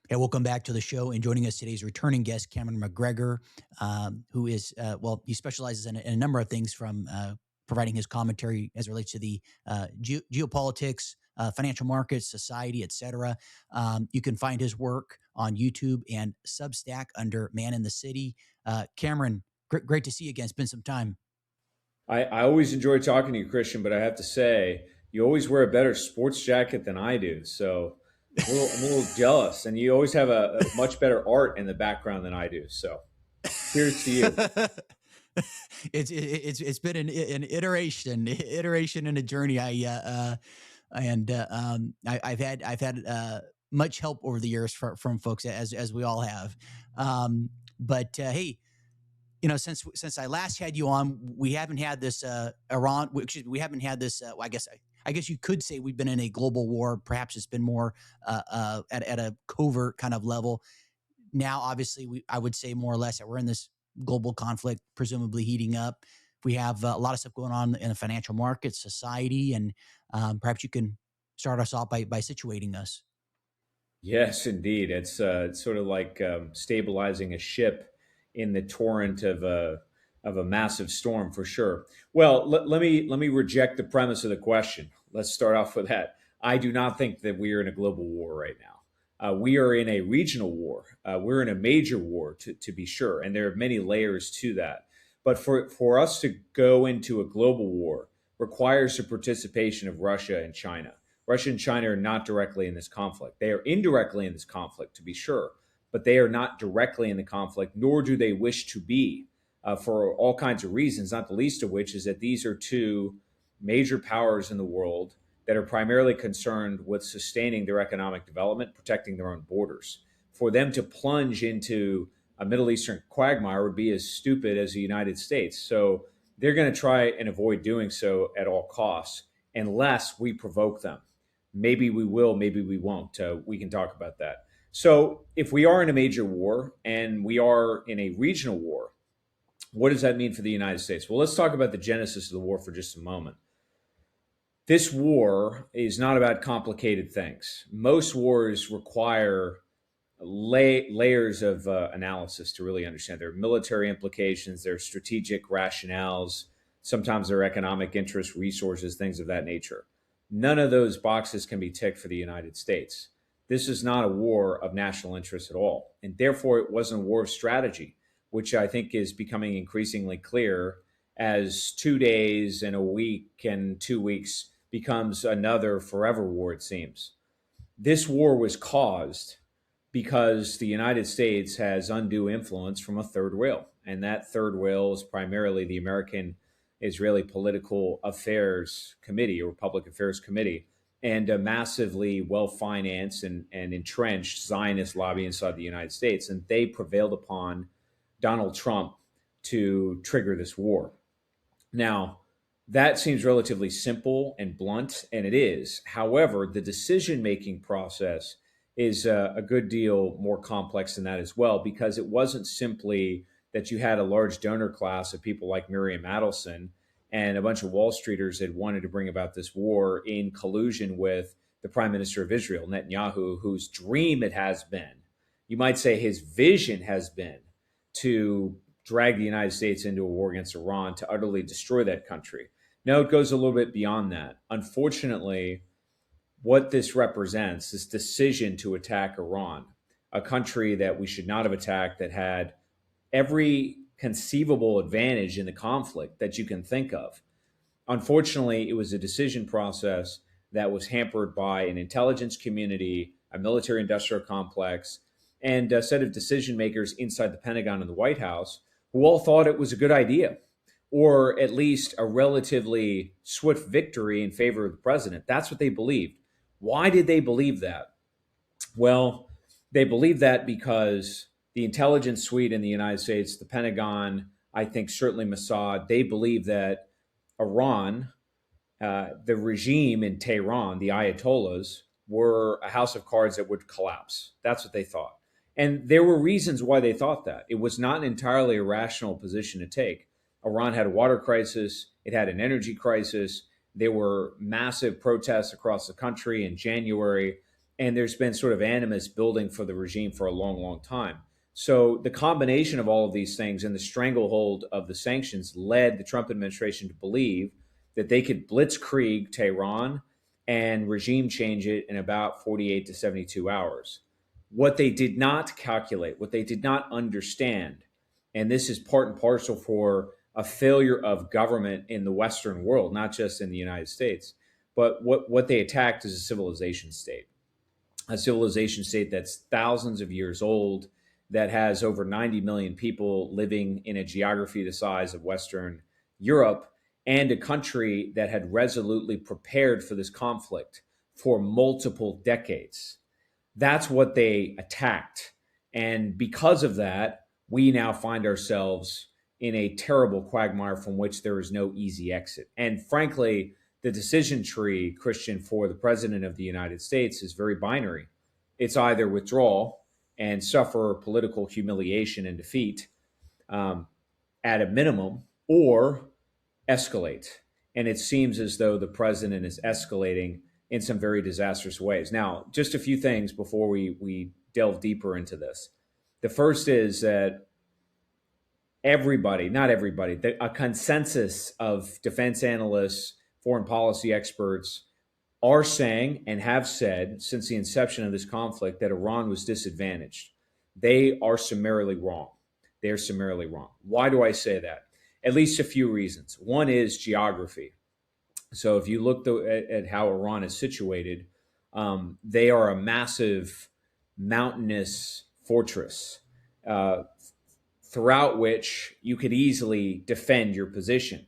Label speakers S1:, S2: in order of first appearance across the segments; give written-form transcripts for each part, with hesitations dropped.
S1: And welcome back to the show. And joining us today is returning guest Cameron Macgregor, who is, he specializes in a number of things from providing his commentary as it relates to the geopolitics, financial markets, society, etc. You can find his work on YouTube and Substack under Man in the City. Cameron, great to see you again. It's been some time.
S2: I always enjoy talking to you, Christian, but I have to say, you always wear a better sports jacket than I do. So I'm a little jealous. And you always have a much better art in the background than I do. So cheers to you.
S1: It's been an iteration and a journey. I've had much help over the years from folks, as we all have. But hey, since I last had you on, we haven't had this Iran. Excuse me, we haven't had this. Well, I guess you could say we've been in a global war. Perhaps it's been more at a covert kind of level. Now, obviously, I would say more or less that we're in this global conflict, presumably heating up. We have a lot of stuff going on in the financial markets, society, and perhaps you can start us off by situating us.
S2: Yes, indeed. It's sort of like stabilizing a ship in the torrent of a massive storm, for sure. Well, let me reject the premise of the question. Let's start off with that. I do not think that we are in a global war right now. We are in a regional war. We're in a major war, to be sure, and there are many layers to that. But for us to go into a global war requires the participation of Russia and China. Russia and China are not directly in this conflict. They are indirectly in this conflict, to be sure, but they are not directly in the conflict, nor do they wish to be, for all kinds of reasons, not the least of which is that these are two major powers in the world that are primarily concerned with sustaining their economic development, protecting their own borders. For them to plunge into a Middle Eastern quagmire would be as stupid as the United States. So they're going to try and avoid doing so at all costs unless we provoke them. Maybe we will, maybe we won't. We can talk about that. So, if we are in a major war and we are in a regional war, what does that mean for the United States? Well, let's talk about the genesis of the war for just a moment. This war is not about complicated things. Most wars require layers of analysis to really understand. There are military implications, there are strategic rationales, sometimes there are economic interests, resources, things of that nature. None of those boxes can be ticked for the United States. This is not a war of national interest at all. And therefore, it wasn't a war of strategy, which I think is becoming increasingly clear as 2 days and a week and 2 weeks becomes another forever war, it seems. This war was caused because the United States has undue influence from a third rail. And that third rail is primarily the American Israeli Political Affairs Committee or Public Affairs Committee, and a massively well financed and entrenched Zionist lobby inside the United States. And they prevailed upon Donald Trump to trigger this war. Now, that seems relatively simple and blunt, and it is. However, the decision making process is a good deal more complex than that as well, because it wasn't simply that you had a large donor class of people like Miriam Adelson and a bunch of Wall Streeters that wanted to bring about this war in collusion with the Prime Minister of Israel, Netanyahu, whose dream it has been, you might say his vision has been, to drag the United States into a war against Iran to utterly destroy that country. No, it goes a little bit beyond that. Unfortunately, what this represents, this decision to attack Iran, a country that we should not have attacked, that had every conceivable advantage in the conflict that you can think of. Unfortunately, it was a decision process that was hampered by an intelligence community, a military industrial complex, and a set of decision makers inside the Pentagon and the White House who all thought it was a good idea, or at least a relatively swift victory in favor of the president. That's what they believed. Why did they believe that? Well, they believed that because the intelligence suite in the United States, the Pentagon, I think certainly Mossad, they believed that Iran, the regime in Tehran, the Ayatollahs, were a house of cards that would collapse. That's what they thought. And there were reasons why they thought that. It was not an entirely a rational position to take. Iran had a water crisis, it had an energy crisis. There were massive protests across the country in January. and there's been sort of animus building for the regime for a long, long time. So the combination of all of these things and the stranglehold of the sanctions led the Trump administration to believe that they could blitzkrieg Tehran and regime change it in about 48 to 72 hours. What they did not calculate, what they did not understand, and this is part and parcel for a failure of government in the Western world, not just in the United States, but what they attacked is a civilization state that's thousands of years old, that has over 90 million people living in a geography the size of Western Europe, and a country that had resolutely prepared for this conflict for multiple decades. That's what they attacked. And because of that, we now find ourselves in a terrible quagmire from which there is no easy exit. And frankly, the decision tree, Christian, for the president of the United States is very binary. It's either withdraw and suffer political humiliation and defeat at a minimum, or escalate. And it seems as though the president is escalating in some very disastrous ways. Now, just a few things before we delve deeper into this. The first is that everybody, not everybody, a consensus of defense analysts, foreign policy experts are saying and have said since the inception of this conflict that Iran was disadvantaged. They are summarily wrong. They're summarily wrong. Why do I say that? At least a few reasons. One is geography. So if you look at how Iran is situated, they are a massive mountainous fortress throughout which you could easily defend your position.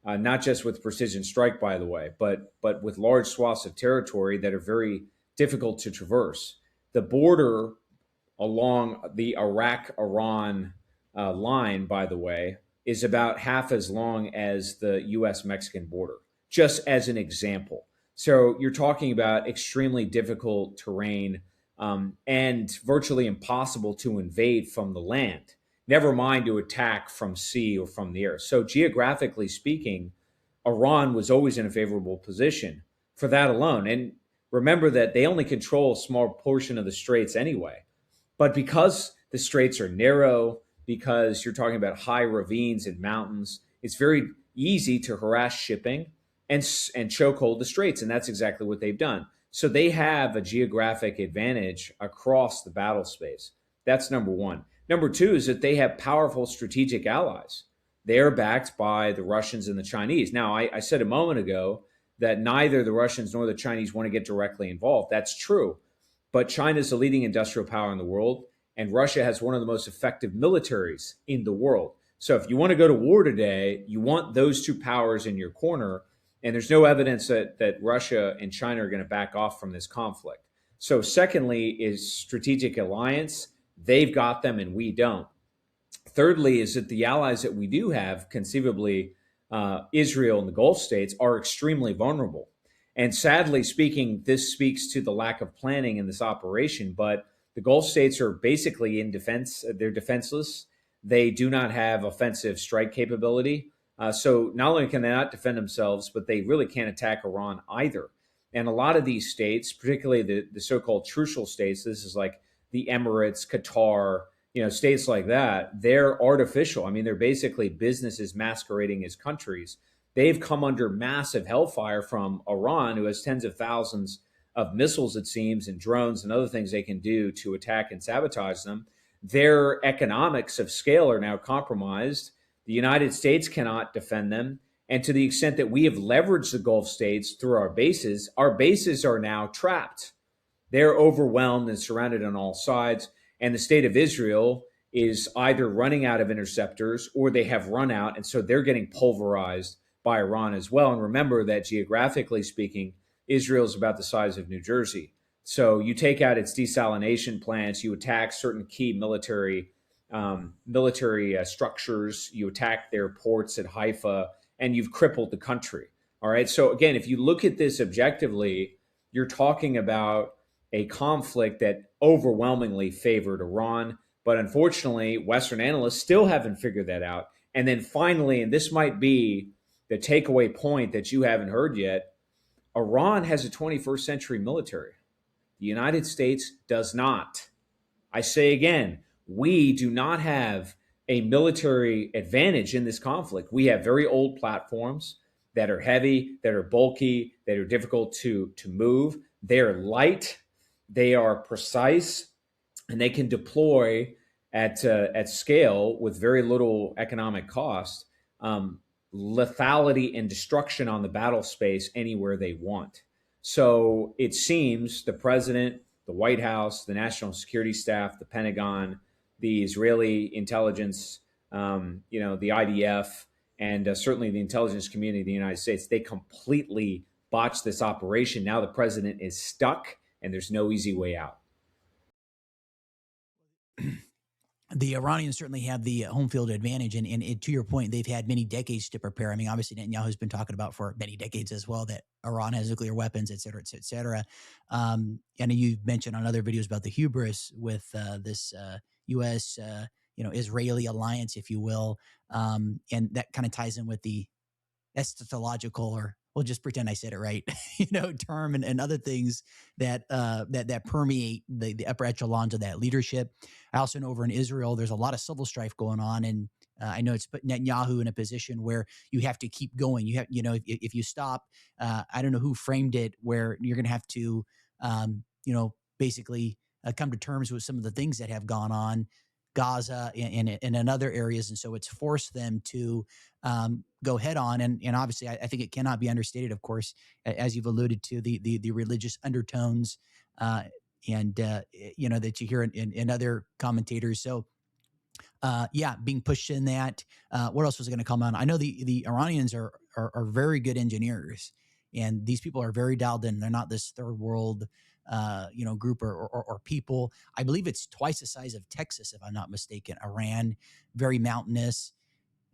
S2: Not just with precision strike, by the way, but with large swaths of territory that are very difficult to traverse. The border along the Iraq-Iran line, by the way, is about half as long as the U.S.-Mexican border, just as an example. So you're talking about extremely difficult terrain and virtually impossible to invade from the land, never mind to attack from sea or from the air. So geographically speaking, Iran was always in a favorable position for that alone. And remember that they only control a small portion of the straits anyway. But because the straits are narrow, because you're talking about high ravines and mountains, it's very easy to harass shipping and chokehold the straits. And that's exactly what they've done. So they have a geographic advantage across the battle space. That's number one. Number two is that they have powerful strategic allies. They are backed by the Russians and the Chinese. Now, I said a moment ago that neither the Russians nor the Chinese want to get directly involved. That's true. But China is the leading industrial power in the world, and Russia has one of the most effective militaries in the world. So if you want to go to war today, you want those two powers in your corner, and there's no evidence that Russia and China are going to back off from this conflict. So secondly is strategic alliance. They've got them and we don't. Thirdly is that the allies that we do have, conceivably Israel and the Gulf states, are extremely vulnerable. And sadly speaking, this speaks to the lack of planning in this operation, but the Gulf states are basically in defense. They're defenseless. They do not have offensive strike capability. So not only can they not defend themselves, but they really can't attack Iran either. And a lot of these states, particularly the so-called trucial states, this is like the Emirates, Qatar, states like that, they're artificial. I mean, they're basically businesses masquerading as countries. They've come under massive hellfire from Iran, who has tens of thousands of missiles, it seems, and drones and other things they can do to attack and sabotage them. Their economics of scale are now compromised. The United States cannot defend them. And to the extent that we have leveraged the Gulf states through our bases are now trapped. They're overwhelmed and surrounded on all sides. And the state of Israel is either running out of interceptors or they have run out. And so they're getting pulverized by Iran as well. And remember that geographically speaking, Israel is about the size of New Jersey. So you take out its desalination plants, you attack certain key military structures, you attack their ports at Haifa, and you've crippled the country. All right. So again, if you look at this objectively, you're talking about a conflict that overwhelmingly favored Iran. But unfortunately, Western analysts still haven't figured that out. And then finally, and this might be the takeaway point that you haven't heard yet, Iran has a 21st century military. The United States does not. I say again, we do not have a military advantage in this conflict. We have very old platforms that are heavy, that are bulky, that are difficult to move. They are light, they are precise, and they can deploy at scale with very little economic cost, lethality and destruction on the battle space anywhere they want. So it seems the president, the White House, the National Security Staff, the Pentagon, the Israeli intelligence, the IDF, and certainly the intelligence community of the United States, they completely botched this operation. Now the president is stuck, and there's no easy way out.
S1: The Iranians certainly have the home field advantage, and to your point, they've had many decades to prepare. I mean, obviously Netanyahu's been talking about for many decades as well that Iran has nuclear weapons, et cetera, et cetera, et cetera. And you've mentioned on other videos about the hubris with this U.S. Israeli alliance, if you will, and that kind of ties in with the eschatological, or we'll just pretend I said it right, term and other things that that permeate the upper echelons of that leadership. I also know over in Israel, there's a lot of civil strife going on, and I know it's put Netanyahu in a position where you have to keep going. You have, if you stop, I don't know who framed it, where you're going to have to, basically come to terms with some of the things that have gone on Gaza and in other areas, and so it's forced them to go head on. And obviously, I think it cannot be understated, of course, as you've alluded to, the religious undertones, and that you hear in other commentators. So being pushed in that. What else was going to come on? I know the Iranians are very good engineers, and these people are very dialed in. They're not this third world group or people. I believe it's twice the size of Texas, if I'm not mistaken. Iran, very mountainous.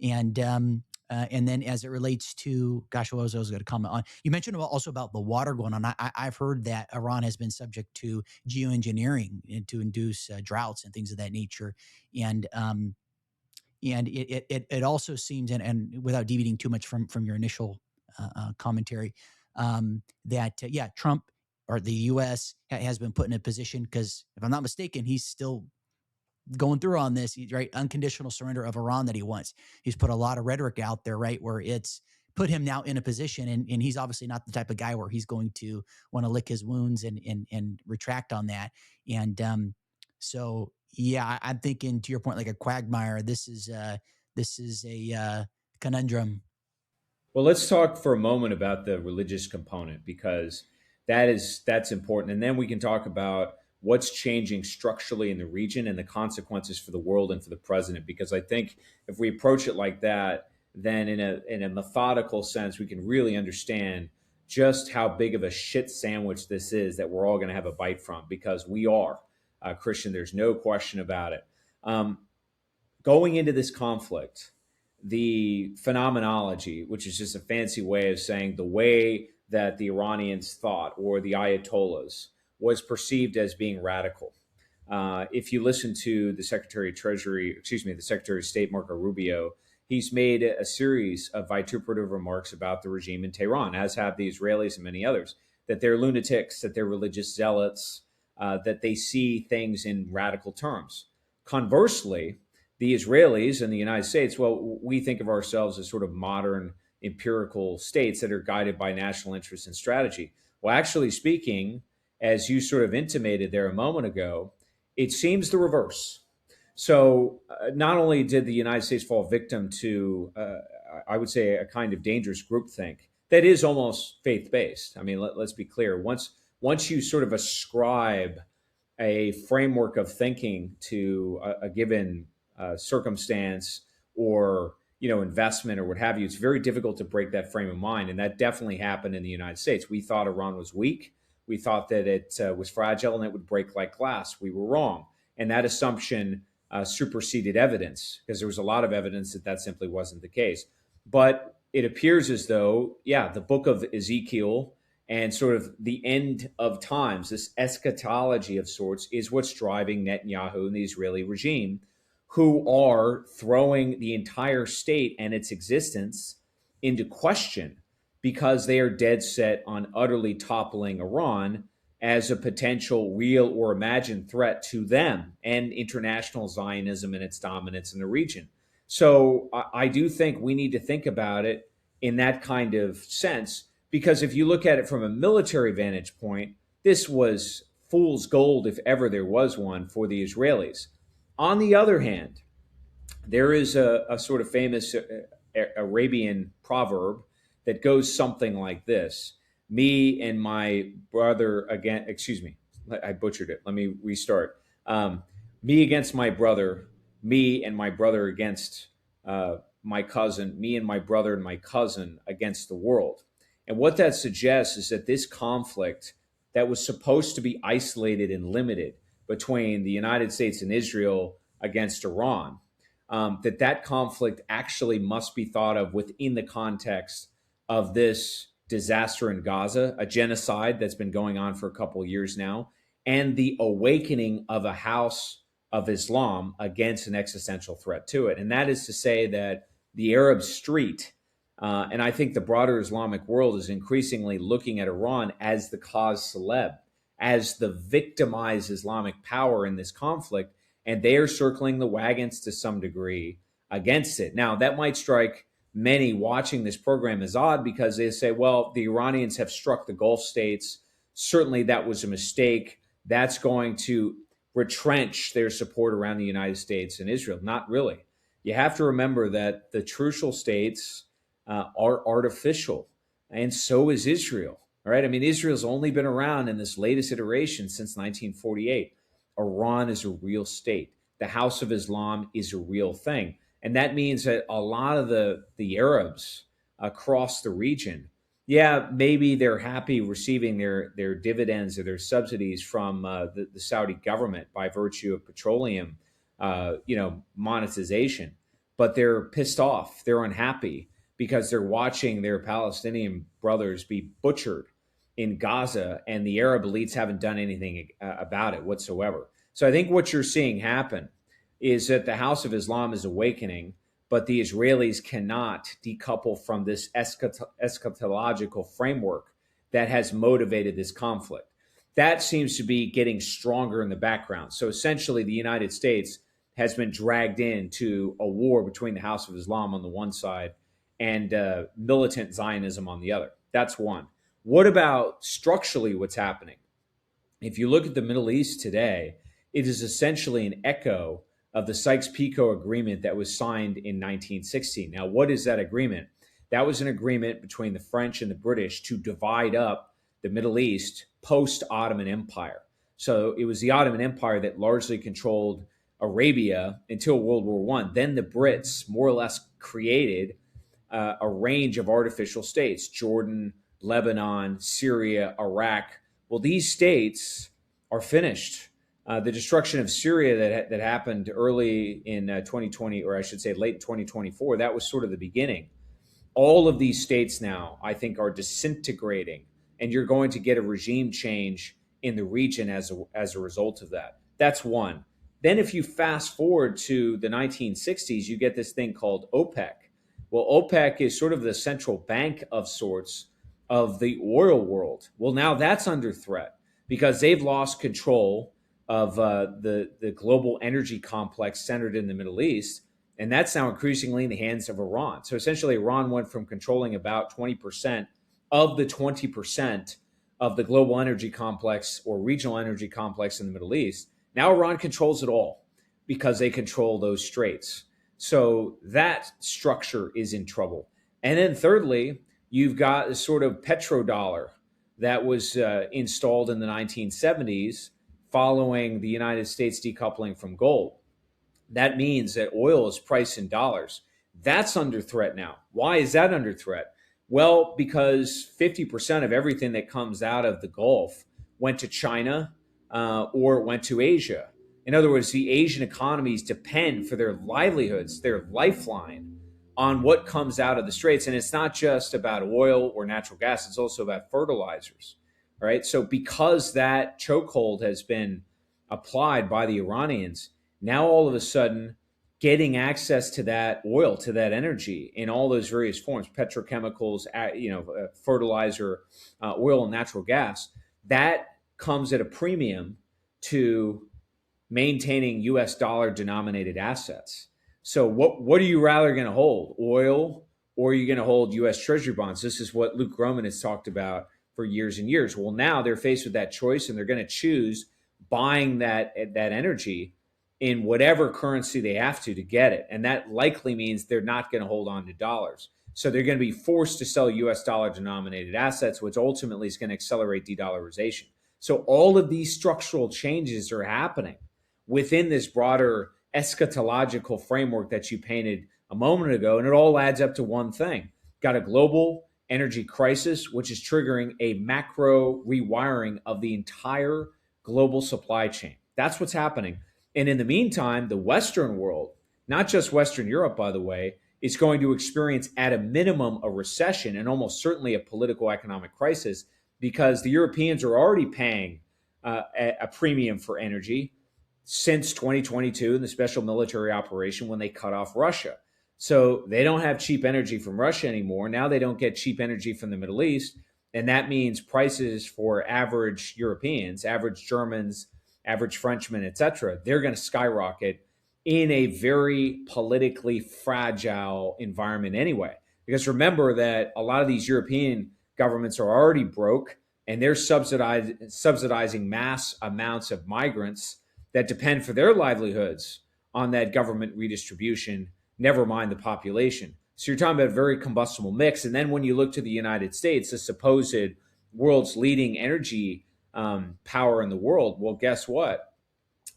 S1: And then as it relates to, gosh, what was I going to comment on? You mentioned also about the water going on. I've heard that Iran has been subject to geoengineering to induce droughts and things of that nature. And it also seems, and without deviating too much from your initial commentary, that Trump or the U.S. has been put in a position, because if I'm not mistaken, he's still going through on this, right? Unconditional surrender of Iran that he wants. He's put a lot of rhetoric out there, right? Where it's put him now in a position, and he's obviously not the type of guy where he's going to want to lick his wounds and retract on that. And so, I'm thinking, to your point, like a quagmire. This is a conundrum.
S2: Well, let's talk for a moment about the religious component, because that's important, and then we can talk about what's changing structurally in the region and the consequences for the world and for the president. Because I think if we approach it like that, then in a methodical sense, we can really understand just how big of a shit sandwich this is that we're all going to have a bite from, because we are, Christian. There's no question about it. Going into this conflict, the phenomenology, which is just a fancy way of saying the way that the Iranians thought, or the Ayatollahs, was perceived as being radical. If you listen to the Secretary of State, Marco Rubio, he's made a series of vituperative remarks about the regime in Tehran, as have the Israelis and many others, that they're lunatics, that they're religious zealots, that they see things in radical terms. Conversely, the Israelis and the United States, well, we think of ourselves as sort of modern empirical states that are guided by national interest and strategy. Well, actually speaking, as you sort of intimated there a moment ago, it seems the reverse. So not only did the United States fall victim to, I would say, a kind of dangerous groupthink that is almost faith-based. I mean, let's be clear. Once you sort of ascribe a framework of thinking to a given circumstance, or investment, or what have you, it's very difficult to break that frame of mind. And that definitely happened in the United States. We thought Iran was weak. We thought that it was fragile and it would break like glass. We were wrong. And that assumption superseded evidence, because there was a lot of evidence that simply wasn't the case. But it appears as though, the book of Ezekiel and sort of the end of times, this eschatology of sorts, is what's driving Netanyahu and the Israeli regime, who are throwing the entire state and its existence into question, because they are dead set on utterly toppling Iran as a potential real or imagined threat to them and international Zionism and its dominance in the region. So I do think we need to think about it in that kind of sense, because if you look at it from a military vantage point, this was fool's gold if ever there was one for the Israelis. On the other hand, there is a sort of famous Arabian proverb that goes something like this: me and my brother again, excuse me, I butchered it. Let me restart. Me against my brother, me and my brother against my cousin, me and my brother and my cousin against the world. And what that suggests is that this conflict that was supposed to be isolated and limited between the United States and Israel against Iran, that conflict actually must be thought of within the context of this disaster in Gaza, a genocide that's been going on for a couple of years now, and the awakening of a house of Islam against an existential threat to it. And that is to say that the Arab street, and I think the broader Islamic world, is increasingly looking at Iran as the cause celeb, as the victimized Islamic power in this conflict, and they are circling the wagons to some degree against it. Now, that might strike many watching this program as odd, because they say, well, the Iranians have struck the Gulf states. Certainly that was a mistake. That's going to retrench their support around the United States and Israel. Not really. You have to remember that the trucial states are artificial, and so is Israel. All right. I mean, Israel's only been around in this latest iteration since 1948. Iran is a real state. The House of Islam is a real thing. And that means that a lot of the Arabs across the region, yeah, maybe they're happy receiving their dividends or their subsidies from the Saudi government by virtue of petroleum, monetization, but they're pissed off. They're unhappy because they're watching their Palestinian brothers be butchered in Gaza, and the Arab elites haven't done anything about it whatsoever. So I think what you're seeing happen is that the House of Islam is awakening, but the Israelis cannot decouple from this eschatological framework that has motivated this conflict. That seems to be getting stronger in the background. So essentially, the United States has been dragged into a war between the House of Islam on the one side and militant Zionism on the other. That's one. What about structurally what's happening? If you look at the Middle East today, it is essentially an echo of the Sykes-Picot Agreement that was signed in 1960. Now, what is that agreement? That was an agreement between the French and the British to divide up the Middle East post-Ottoman Empire. So it was the Ottoman Empire that largely controlled Arabia until World War I. Then the Brits more or less created a range of artificial states: Jordan, Lebanon, Syria, Iraq. Well, these states are finished. The destruction of Syria that happened early in 2020, or I should say late 2024, that was sort of the beginning. All of these states now, I think, are disintegrating, and you're going to get a regime change in the region as a result of that. That's one. Then if you fast forward to the 1960s, you get this thing called OPEC. Well, OPEC is sort of the central bank of sorts of the oil world. Well, now that's under threat because they've lost control of the global energy complex centered in the Middle East, and that's now increasingly in the hands of Iran. So essentially, Iran went from controlling about 20% of the 20% of the global energy complex or regional energy complex in the Middle East. Now Iran controls it all because they control those straits. So that structure is in trouble. And then thirdly, you've got a sort of petrodollar that was installed in the 1970s following the United States decoupling from gold. That means that oil is priced in dollars. That's under threat now. Why is that under threat? Well, because 50% of everything that comes out of the Gulf went to China or went to Asia. In other words, the Asian economies depend for their livelihoods, their lifeline, on what comes out of the straits. And it's not just about oil or natural gas, it's also about fertilizers. All right. So because that chokehold has been applied by the Iranians, now all of a sudden getting access to that oil, to that energy in all those various forms, petrochemicals, fertilizer, oil and natural gas, that comes at a premium to maintaining US dollar denominated assets. So what are you rather going to hold? Oil, or are you going to hold US Treasury bonds? This is what Luke Gromen has talked about for years and years. Well, now they're faced with that choice, and they're going to choose buying that energy in whatever currency they have to get it. And that likely means they're not going to hold on to dollars. So they're going to be forced to sell US dollar denominated assets, which ultimately is going to accelerate de-dollarization. So all of these structural changes are happening within this broader eschatological framework that you painted a moment ago. And it all adds up to one thing. Got a global energy crisis, which is triggering a macro rewiring of the entire global supply chain. That's what's happening. And in the meantime, the Western world, not just Western Europe, by the way, is going to experience at a minimum a recession and almost certainly a political economic crisis, because the Europeans are already paying a premium for energy since 2022 in the special military operation when they cut off Russia. So they don't have cheap energy from Russia anymore. Now they don't get cheap energy from the Middle East. And that means prices for average Europeans, average Germans, average Frenchmen, et cetera, they're going to skyrocket in a very politically fragile environment anyway. Because remember that a lot of these European governments are already broke, and they're subsidizing mass amounts of migrants that depend for their livelihoods on that government redistribution, never mind the population. So you're talking about a very combustible mix. And then when you look to the United States, the supposed world's leading energy power in the world, well, guess what?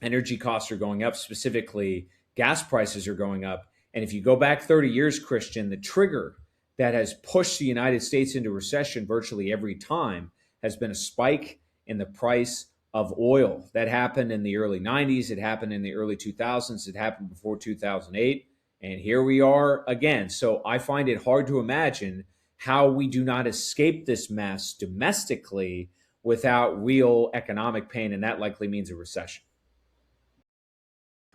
S2: Energy costs are going up, specifically gas prices are going up. And if you go back 30 years, Christian, the trigger that has pushed the United States into recession virtually every time has been a spike in the price of oil. That happened in the early 90s. It happened in the early 2000s. It happened before 2008. And here we are again. So I find it hard to imagine how we do not escape this mess domestically without real economic pain. And that likely means a recession.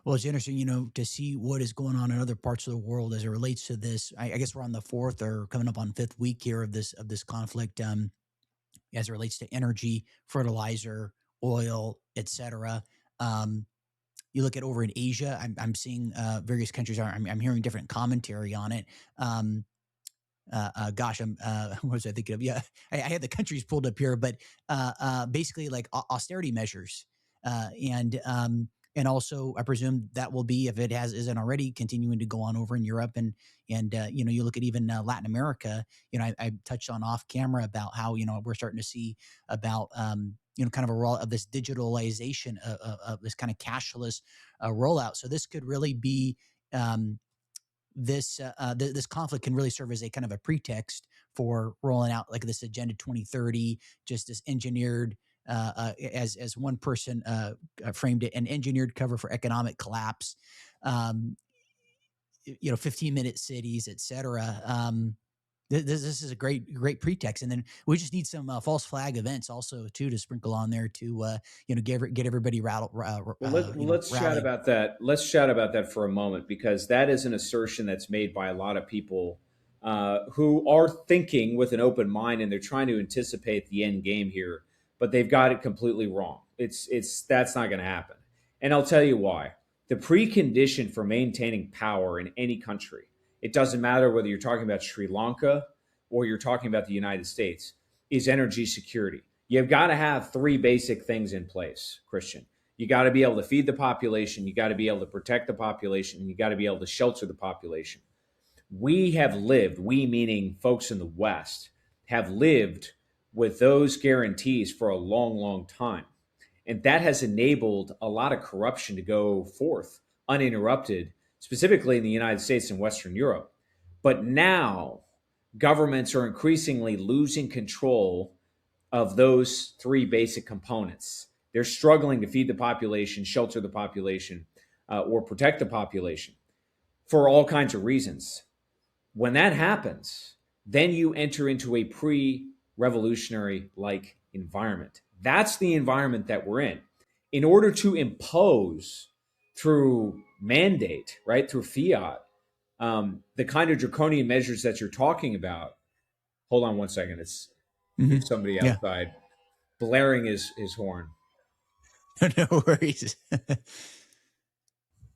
S1: Well, it's interesting, to see what is going on in other parts of the world as it relates to this. I guess we're on the fourth or coming up on fifth week here of this conflict, as it relates to energy, fertilizer, oil, etc. Um, you look at over in Asia, I'm seeing various countries I'm hearing different commentary on it. Gosh, what was I thinking of? Yeah, I had the countries pulled up here, but basically like austerity measures, and also I presume that will be, if it isn't already, continuing to go on over in Europe, and you look at even Latin America. I touched on off camera about how we're starting to see about kind of a roll of this digitalization of this kind of cashless rollout. So this could really be. This conflict can really serve as a kind of a pretext for rolling out like this Agenda 2030, just this engineered, as one person framed it, an engineered cover for economic collapse. Um, 15-minute cities, et cetera. This is a great pretext, and then we just need some false flag events also too to sprinkle on there to get everybody rattled.
S2: Well, let's chat
S1: Rallied.
S2: about that. Let's chat about that for a moment, because that is an assertion that's made by a lot of people who are thinking with an open mind, and they're trying to anticipate the end game here, but they've got it completely wrong. It's that's not going to happen, and I'll tell you why. The precondition for maintaining power in any country, it doesn't matter whether you're talking about Sri Lanka or you're talking about the United States, is energy security. You've got to have three basic things in place, Christian. You got to be able to feed the population, you got to be able to protect the population, and you got to be able to shelter the population. We have lived, we meaning folks in the West, have lived with those guarantees for a long, long time. And that has enabled a lot of corruption to go forth uninterrupted, specifically in the United States and Western Europe. But now governments are increasingly losing control of those three basic components. They're struggling to feed the population, shelter the population, or protect the population for all kinds of reasons. When that happens, then you enter into a pre-revolutionary like environment. That's the environment that we're in. In order to impose through mandate, right, through fiat, the kind of draconian measures that you're talking about. Hold on one second. It's
S1: Hmm.
S2: There's somebody
S1: Yeah.
S2: outside. blaring his horn.
S1: No worries.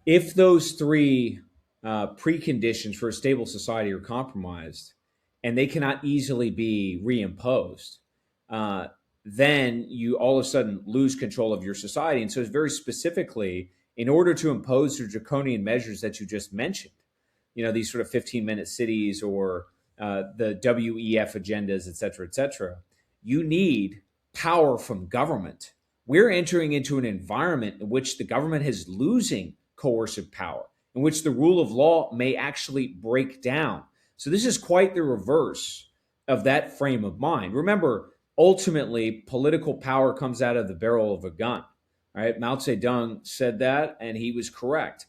S2: If those three preconditions for a stable society are compromised and they cannot easily be reimposed, uh, then you all of a sudden lose control of your society. And so, it's very specifically, in order to impose the draconian measures that you just mentioned, these sort of 15-minute cities or the WEF agendas, et cetera, you need power from government. We're entering into an environment in which the government is losing coercive power, in which the rule of law may actually break down. So, this is quite the reverse of that frame of mind. Remember, ultimately, political power comes out of the barrel of a gun. Right? Mao Zedong said that, and he was correct.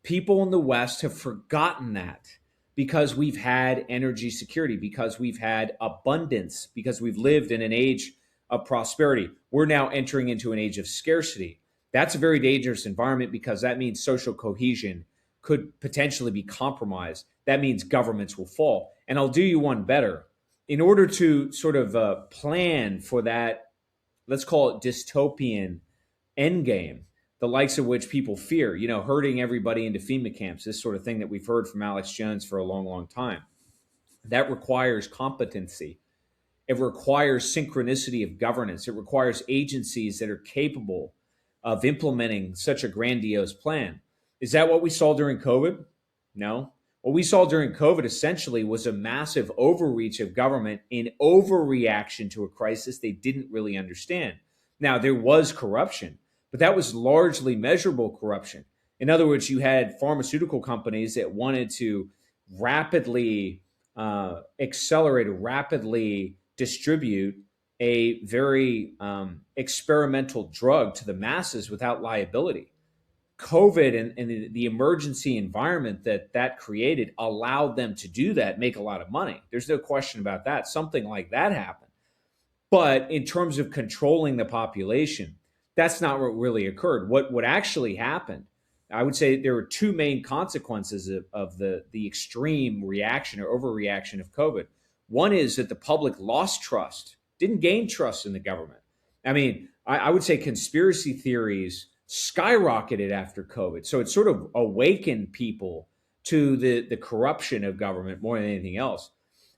S2: People in the West have forgotten that because we've had energy security, because we've had abundance, because we've lived in an age of prosperity. We're now entering into an age of scarcity. That's a very dangerous environment because that means social cohesion could potentially be compromised. That means governments will fall. And I'll do you one better. In order to sort of plan for that, let's call it dystopian endgame, the likes of which people fear, herding everybody into FEMA camps, this sort of thing that we've heard from Alex Jones for a long, long time. That requires competency. It requires synchronicity of governance. It requires agencies that are capable of implementing such a grandiose plan. Is that what we saw during COVID? No. What we saw during COVID essentially was a massive overreach of government in overreaction to a crisis they didn't really understand. Now, there was corruption, but that was largely measurable corruption. In other words, you had pharmaceutical companies that wanted to rapidly accelerate or rapidly distribute a very experimental drug to the masses without liability. COVID and the emergency environment that created allowed them to do that, make a lot of money. There's no question about that. Something like that happened. But in terms of controlling the population, that's not what really occurred. What actually happened, I would say there were two main consequences of the extreme reaction or overreaction of COVID. One is that the public lost trust, didn't gain trust in the government. I mean, I would say conspiracy theories skyrocketed after COVID. So it sort of awakened people to the corruption of government more than anything else.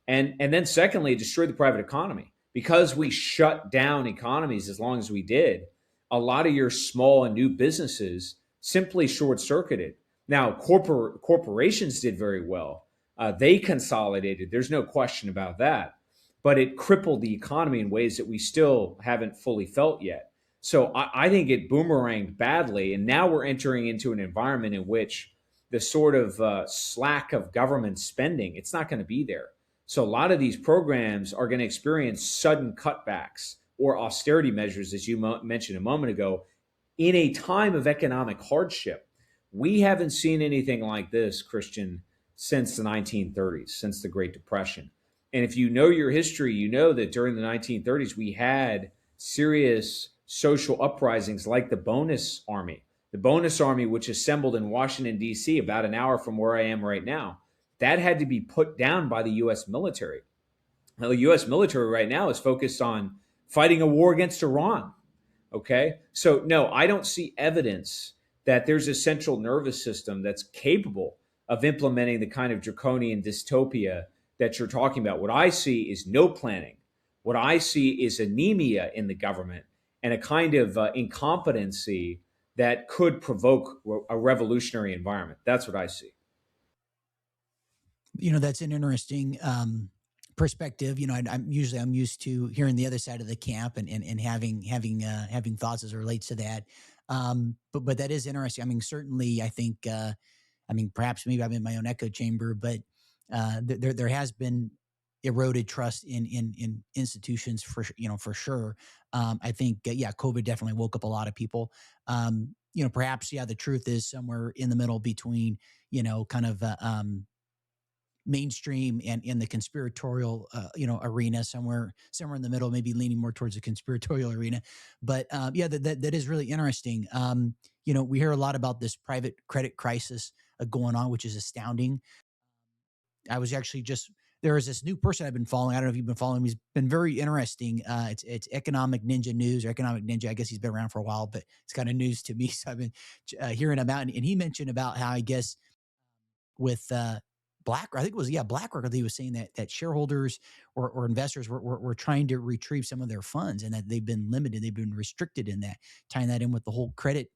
S2: And then secondly, it destroyed the private economy. Because we shut down economies as long as we did, a lot of your small and new businesses simply short circuited. Now, corporations did very well. They consolidated. There's no question about that. But it crippled the economy in ways that we still haven't fully felt yet. So I think it boomeranged badly. And now we're entering into an environment in which the sort of slack of government spending, it's not going to be there. So a lot of these programs are going to experience sudden cutbacks or austerity measures, as you mentioned a moment ago, in a time of economic hardship. We haven't seen anything like this, Christian, since the 1930s, since the Great Depression. And if you know your history, you know that during the 1930s, we had serious social uprisings like the Bonus Army. The Bonus Army, which assembled in Washington, D.C., about an hour from where I am right now, that had to be put down by the U.S. military. Now, the U.S. military right now is focused on fighting a war against Iran. Okay? So, no, I don't see evidence that there's a central nervous system that's capable of implementing the kind of draconian dystopia that you're talking about. What I see is no planning. What I see is anemia in the government and a kind of incompetency that could provoke a revolutionary environment. That's what I see.
S1: That's an interesting perspective. I'm used to hearing the other side of the camp and having thoughts as it relates to that. But that is interesting. I mean, certainly, I think. Perhaps maybe I'm in my own echo chamber, but there has been eroded trust in institutions for sure. I think COVID definitely woke up a lot of people. Perhaps the truth is somewhere in the middle between kind of mainstream and in the conspiratorial arena, somewhere in the middle, maybe leaning more towards the conspiratorial arena. But that is really interesting. We hear a lot about this private credit crisis going on, which is astounding. I was actually just there is this new person I've been following. I don't know if you've been following him. He's been very interesting. It's Economic Ninja News, or Economic Ninja. I guess he's been around for a while, but it's kind of news to me. So I've been hearing about, and he mentioned about how, I guess, with BlackRock, I think it was, yeah, BlackRock, he was saying that shareholders or investors were trying to retrieve some of their funds, and that they've been limited, they've been restricted in that, tying that in with the whole credit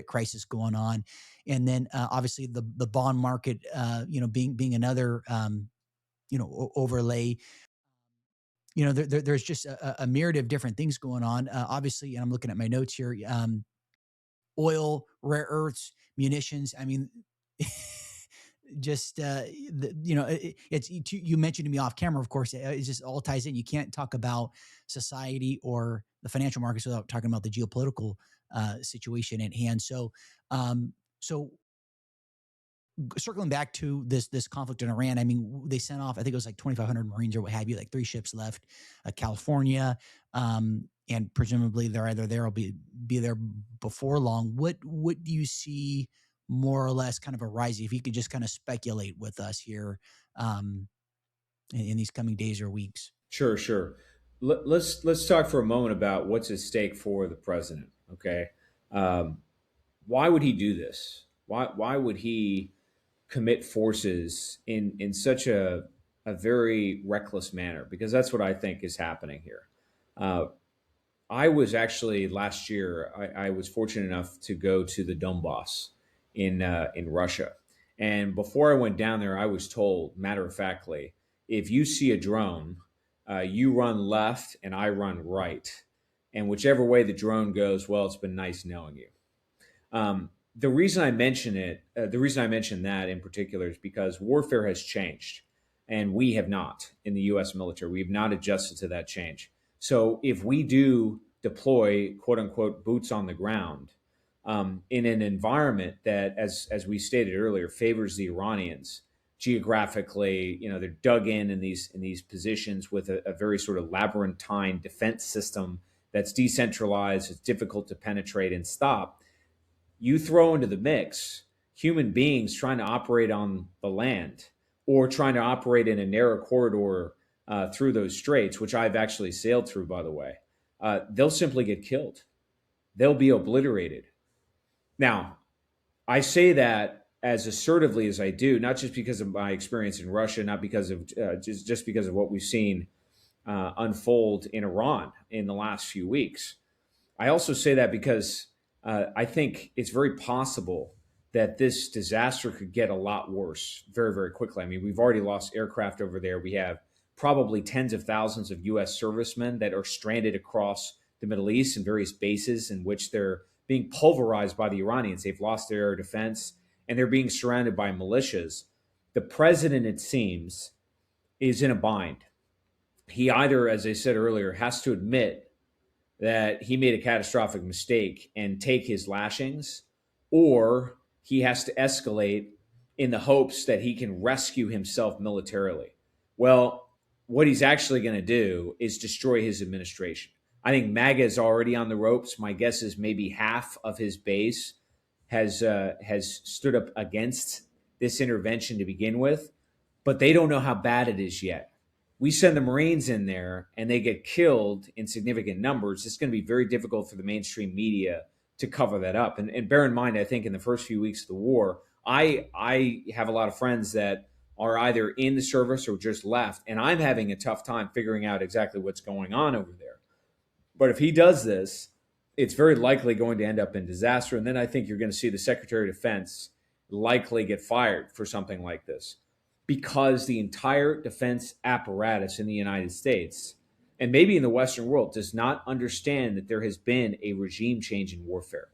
S1: crisis going on. And then obviously the bond market, being another, overlay. There's just a myriad of different things going on. Obviously, and I'm looking at my notes here. Oil, rare earths, munitions. I mean, just you mentioned to me off camera. Of course, it just all ties in. You can't talk about society or the financial markets without talking about the geopolitical situation at hand. So circling back to this conflict in Iran, I mean, they sent off, I think it was like 2,500 Marines or what have you, like 3 ships left California, and presumably they're either there or be there before long. What do you see more or less kind of arising? If you could just kind of speculate with us here, in these coming days or weeks.
S2: Sure, sure. Let's talk for a moment about what's at stake for the president. Okay, um, why would he do this? Why would he commit forces in such a very reckless manner? Because that's what I think is happening here. Uh, I was actually last year. I was fortunate enough to go to the Donbass in Russia, and before I went down there, I was told, matter of factly, if you see a drone, you run left and I run right, and whichever way the drone goes, well, it's been nice knowing you. The reason I mention it, the reason I mention that in particular, is because warfare has changed, and we have not in the U.S. military. We have not adjusted to that change. So if we do deploy "quote unquote" boots on the ground in an environment that, as we stated earlier, favors the Iranians geographically, they're dug in these positions with a very sort of labyrinthine defense system that's decentralized. It's difficult to penetrate and stop. You throw into the mix human beings trying to operate on the land or trying to operate in a narrow corridor through those straits, which I've actually sailed through, by the way, they'll simply get killed. They'll be obliterated. Now, I say that as assertively as I do, not just because of my experience in Russia, not because of just because of what we've seen unfold in Iran in the last few weeks. I also say that because I think it's very possible that this disaster could get a lot worse very, very quickly. I mean, we've already lost aircraft over there. We have probably tens of thousands of U.S. servicemen that are stranded across the Middle East in various bases in which they're being pulverized by the Iranians. They've lost their air defense and they're being surrounded by militias. The president, it seems, is in a bind. He either, as I said earlier, has to admit that he made a catastrophic mistake and take his lashings, or he has to escalate in the hopes that he can rescue himself militarily. Well, what he's actually going to do is destroy his administration. I think MAGA is already on the ropes. My guess is maybe half of his base has stood up against this intervention to begin with, but they don't know how bad it is yet. We send the Marines in there and they get killed in significant numbers. It's going to be very difficult for the mainstream media to cover that up. And bear in mind, I think in the first few weeks of the war, I have a lot of friends that are either in the service or just left, and I'm having a tough time figuring out exactly what's going on over there. But if he does this, it's very likely going to end up in disaster. And then I think you're going to see the Secretary of Defense likely get fired for something like this, because the entire defense apparatus in the United States and maybe in the Western world does not understand that there has been a regime change in warfare.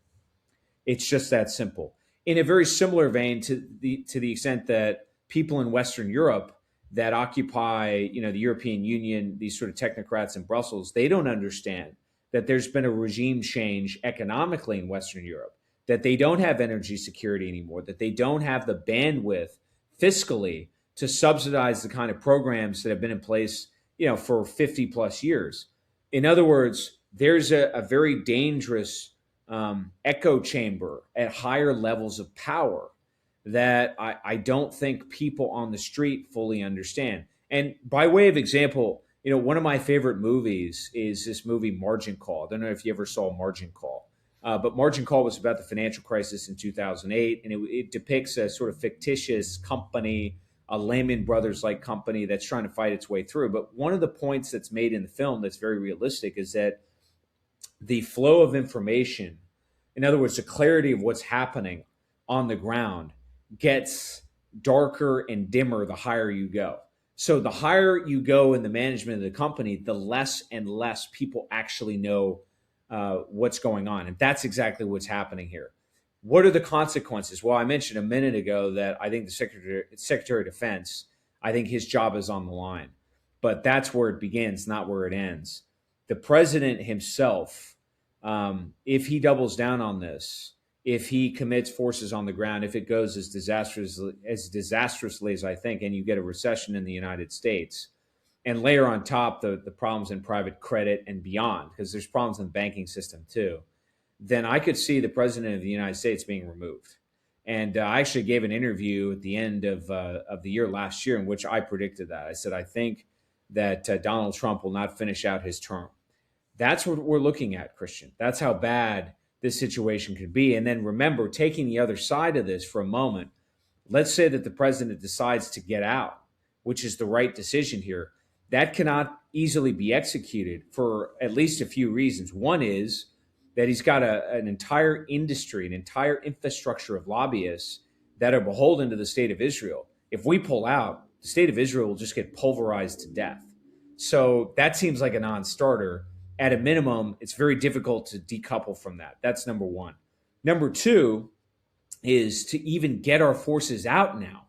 S2: It's just that simple. In a very similar vein to the extent that people in Western Europe that occupy, the European Union, these sort of technocrats in Brussels, they don't understand that there's been a regime change economically in Western Europe, that they don't have energy security anymore, that they don't have the bandwidth fiscally to subsidize the kind of programs that have been in place, for 50 plus years. In other words, there's a very dangerous echo chamber at higher levels of power that I don't think people on the street fully understand. And by way of example, one of my favorite movies is this movie Margin Call. I don't know if you ever saw Margin Call, but Margin Call was about the financial crisis in 2008, and it depicts a sort of fictitious company, a Lehman Brothers like company that's trying to fight its way through. But one of the points that's made in the film that's very realistic is that the flow of information, in other words, the clarity of what's happening on the ground, gets darker and dimmer the higher you go. So the higher you go in the management of the company, the less and less people actually know what's going on. And that's exactly what's happening here. What are the consequences? Well, I mentioned a minute ago that I think the Secretary of Defense, I think his job is on the line. But that's where it begins, not where it ends. The president himself, if he doubles down on this, if he commits forces on the ground, if it goes as disastrously as I think, and you get a recession in the United States, and layer on top the problems in private credit and beyond, because there's problems in the banking system too, then I could see the president of the United States being removed. And I actually gave an interview at the end of the year last year in which I predicted that. I said, I think that Donald Trump will not finish out his term. That's what we're looking at, Christian. That's how bad this situation could be. And then remember, taking the other side of this for a moment, let's say that the president decides to get out, which is the right decision here. That cannot easily be executed for at least a few reasons. One is that he's got an entire industry, an entire infrastructure of lobbyists that are beholden to the state of Israel. If we pull out, the state of Israel will just get pulverized to death. So that seems like a non-starter. At a minimum, it's very difficult to decouple from that. That's number one. Number two is to even get our forces out now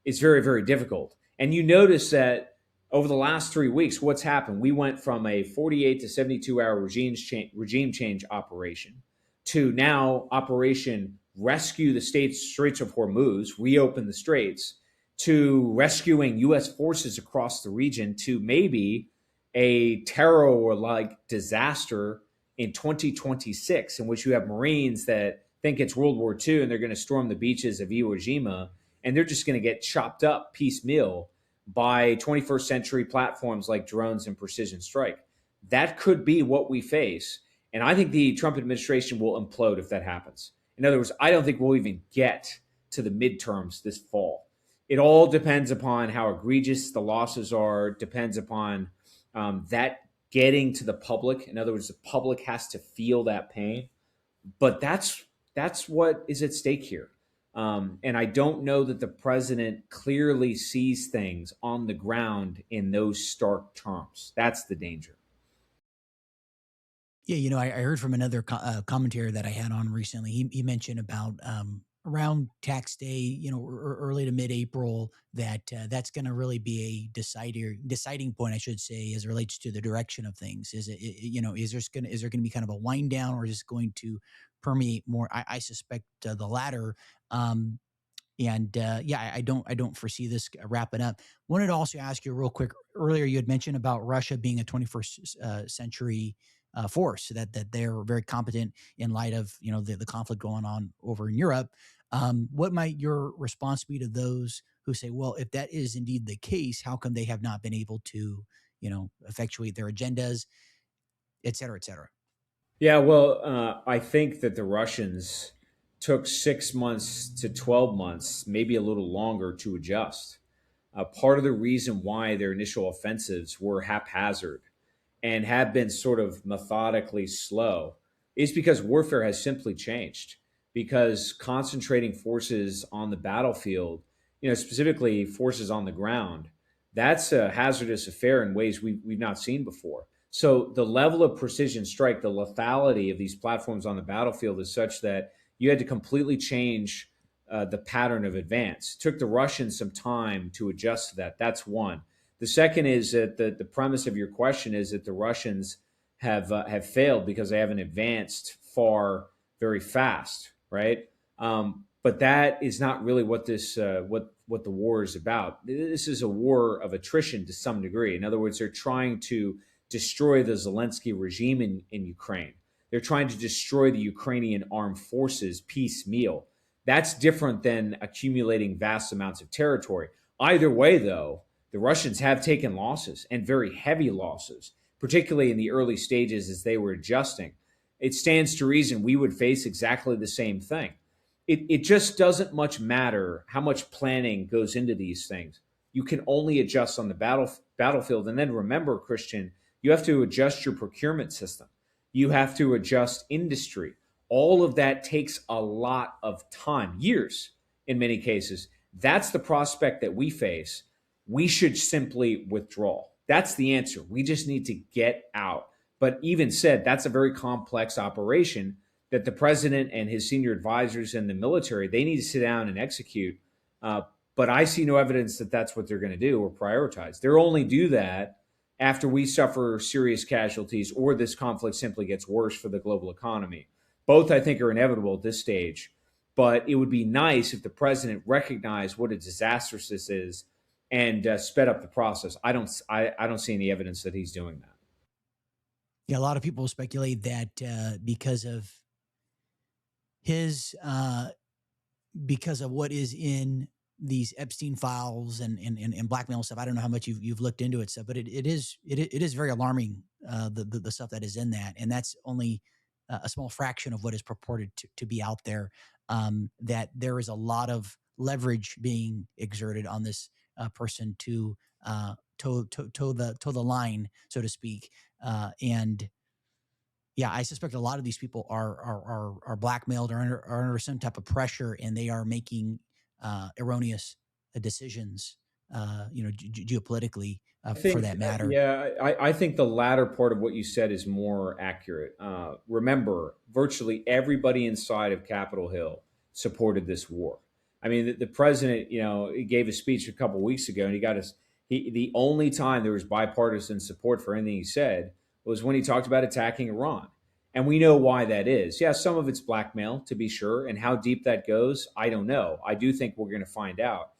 S2: is very, very difficult. And you notice that over the last 3 weeks, what's happened? We went from a 48 to 72-hour regime change operation to now Operation Rescue the Straits of Hormuz, reopen the straits, to rescuing U.S. forces across the region, to maybe a terror-like disaster in 2026, in which you have Marines that think it's World War II and they're going to storm the beaches of Iwo Jima, and they're just going to get chopped up piecemeal by 21st century platforms like drones and precision strike. That could be what we face. And I think the Trump administration will implode if that happens. In other words, I don't think we'll even get to the midterms this fall. It all depends upon how egregious the losses are, depends upon that getting to the public. In other words, the public has to feel that pain. But that's what is at stake here. And I don't know that the president clearly sees things on the ground in those stark terms. That's the danger.
S1: Yeah, I heard from another commentator that I had on recently. He mentioned about around tax day, early to mid-April, that that's going to really be a deciding point, I should say, as it relates to the direction of things. Is is there going to be kind of a wind down, or is it going to permeate more? I suspect the latter. And yeah, I don't foresee this wrapping up. Wanted to also ask you real quick. Earlier, you had mentioned about Russia being a 21st century force, that they're very competent in light of the conflict going on over in Europe. What might your response be to those who say, well, if that is indeed the case, how come they have not been able to effectuate their agendas, et cetera, et cetera?
S2: Yeah, well, I think that the Russians took 6 months to 12 months, maybe a little longer, to adjust. Part of the reason why their initial offensives were haphazard and have been sort of methodically slow is because warfare has simply changed. Because concentrating forces on the battlefield, specifically forces on the ground, that's a hazardous affair in ways we've not seen before. So the level of precision strike, the lethality of these platforms on the battlefield is such that you had to completely change the pattern of advance. It took the Russians some time to adjust to that. That's one. The second is that the premise of your question is that the Russians have failed because they haven't advanced far very fast, right? But that is not really what this what the war is about. This is a war of attrition to some degree. In other words, they're trying to destroy the Zelensky regime in Ukraine. They're trying to destroy the Ukrainian armed forces piecemeal. That's different than accumulating vast amounts of territory. Either way, though, the Russians have taken losses and very heavy losses, particularly in the early stages as they were adjusting. It stands to reason we would face exactly the same thing. It just doesn't much matter how much planning goes into these things. You can only adjust on the battlefield. And then remember, Christian, you have to adjust your procurement system. You have to adjust industry. All of that takes a lot of time, years in many cases. That's the prospect that we face. We should simply withdraw. That's the answer. We just need to get out. But even said, that's a very complex operation that the president and his senior advisors and the military, they need to sit down and execute. But I see no evidence that that's what they're going to do or prioritize. They'll only do that after we suffer serious casualties or this conflict simply gets worse for the global economy. Both, I think, are inevitable at this stage. But it would be nice if the president recognized what a disaster this is and sped up the process. I don't see any evidence that he's doing that.
S1: Yeah, a lot of people speculate that because of his because of what is in these Epstein files and blackmail stuff. I don't know how much you've looked into it stuff, but it is very alarming, the stuff that is in that, and that's only a small fraction of what is purported to be out there. That there is a lot of leverage being exerted on this person to toe the line, so to speak, and yeah, I suspect a lot of these people are blackmailed or under some type of pressure, and they are making erroneous decisions, geopolitically, for that matter.
S2: I think the latter part of what you said is more accurate. Remember, virtually everybody inside of Capitol Hill supported this war. I mean, the president, he gave a speech a couple of weeks ago, and the only time there was bipartisan support for anything he said was when he talked about attacking Iran. And we know why that is. Yeah, some of it's blackmail, to be sure. And how deep that goes, I don't know. I do think we're going to find out.